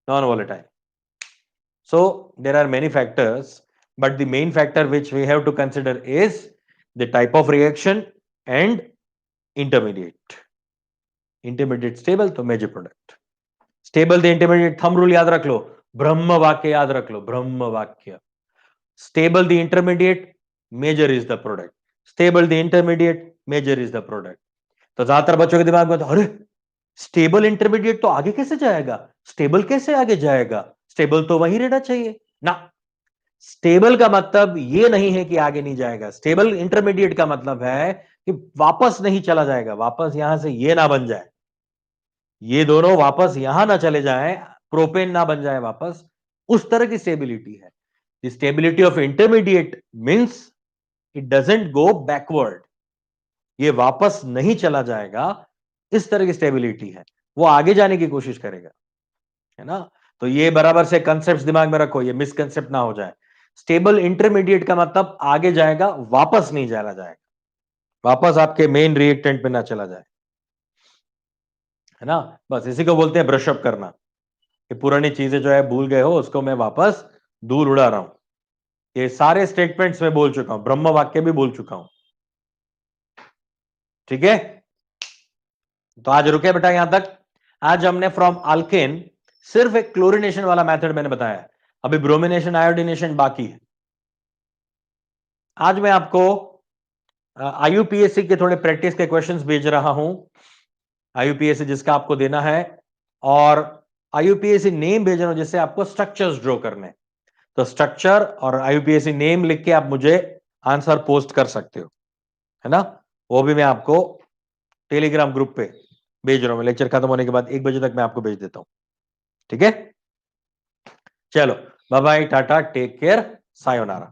non volatile. So there are many factors, but the main factor which we have to consider is the type of reaction and intermediate. Intermediate stable तो major product, stable the intermediate, thumb rule याद रख लो, ब्रह्म वाक्य याद रख लो, ब्रह्म वाक्य। Stable the intermediate, major is the product. Stable the intermediate, major is the product. तो ज्यादातर बच्चों के दिमाग में तो अरे स्टेबल इंटरमीडिएट तो आगे कैसे जाएगा, स्टेबल कैसे आगे जाएगा, स्टेबल तो वहीं रहना चाहिए ना। स्टेबल का मतलब ये नहीं है कि आगे नहीं जाएगा, स्टेबल इंटरमीडिएट का मतलब है कि वापस नहीं चला जाएगा, वापस यहां से ये ना बन जाए, ये दोनों वापस यहां ना चले जाएं, प्रोपेन ना बन जाए वापस, उस तरह की स्टेबिलिटी है। The stability of intermediate means it doesn't go backward, ये वापस नहीं चला जाएगा, इस तरह की स्टेबिलिटी है, वो आगे जाने की कोशिश करेगा, है ना। तो ये बराबर से कंसेप्ट दिमाग में रखो, ये मिसकंसेप्ट ना हो जाए। स्टेबल इंटरमीडिएट का मतलब आगे जाएगा, वापस नहीं चला जाएगा, वापस आपके मेन रिएक्टेंट पे ना चला जाए, है ना। बस इसी को बोलते हैं ब्रशअप करना, कि पुरानी चीजें जो है भूल गए हो उसको मैं वापस दूर उड़ा रहा हूं। ये सारे स्टेटमेंट्स में बोल चुका हूं, ब्रह्म वाक्य भी बोल चुका हूं, ठीक है। तो आज रुके बेटा यहां तक। आज हमने फ्रॉम अल्केन सिर्फ एक क्लोरीनेशन वाला मेथड मैंने बताया, अभी ब्रोमिनेशन आयोडीनेशन बाकी है। आज मैं आपको आईयूपीएससी के थोड़े प्रैक्टिस के क्वेश्चंस भेज रहा हूं, आईयूपीएससी जिसका आपको देना है, और आईयूपीएससी नेम भेज रहा हूं जिससे आपको स्ट्रक्चर्स ड्रॉ करने। तो स्ट्रक्चर और आईयूपीएससी नेम लिख के आप मुझे आंसर पोस्ट कर सकते हो, है ना। वो भी मैं आपको टेलीग्राम ग्रुप पे भेज रहा हूं, लेक्चर खत्म होने के बाद 1 बजे तक मैं आपको भेज देता हूं, ठीक है। चलो बाय बाय, टाटा, टेक केयर, सायोनारा।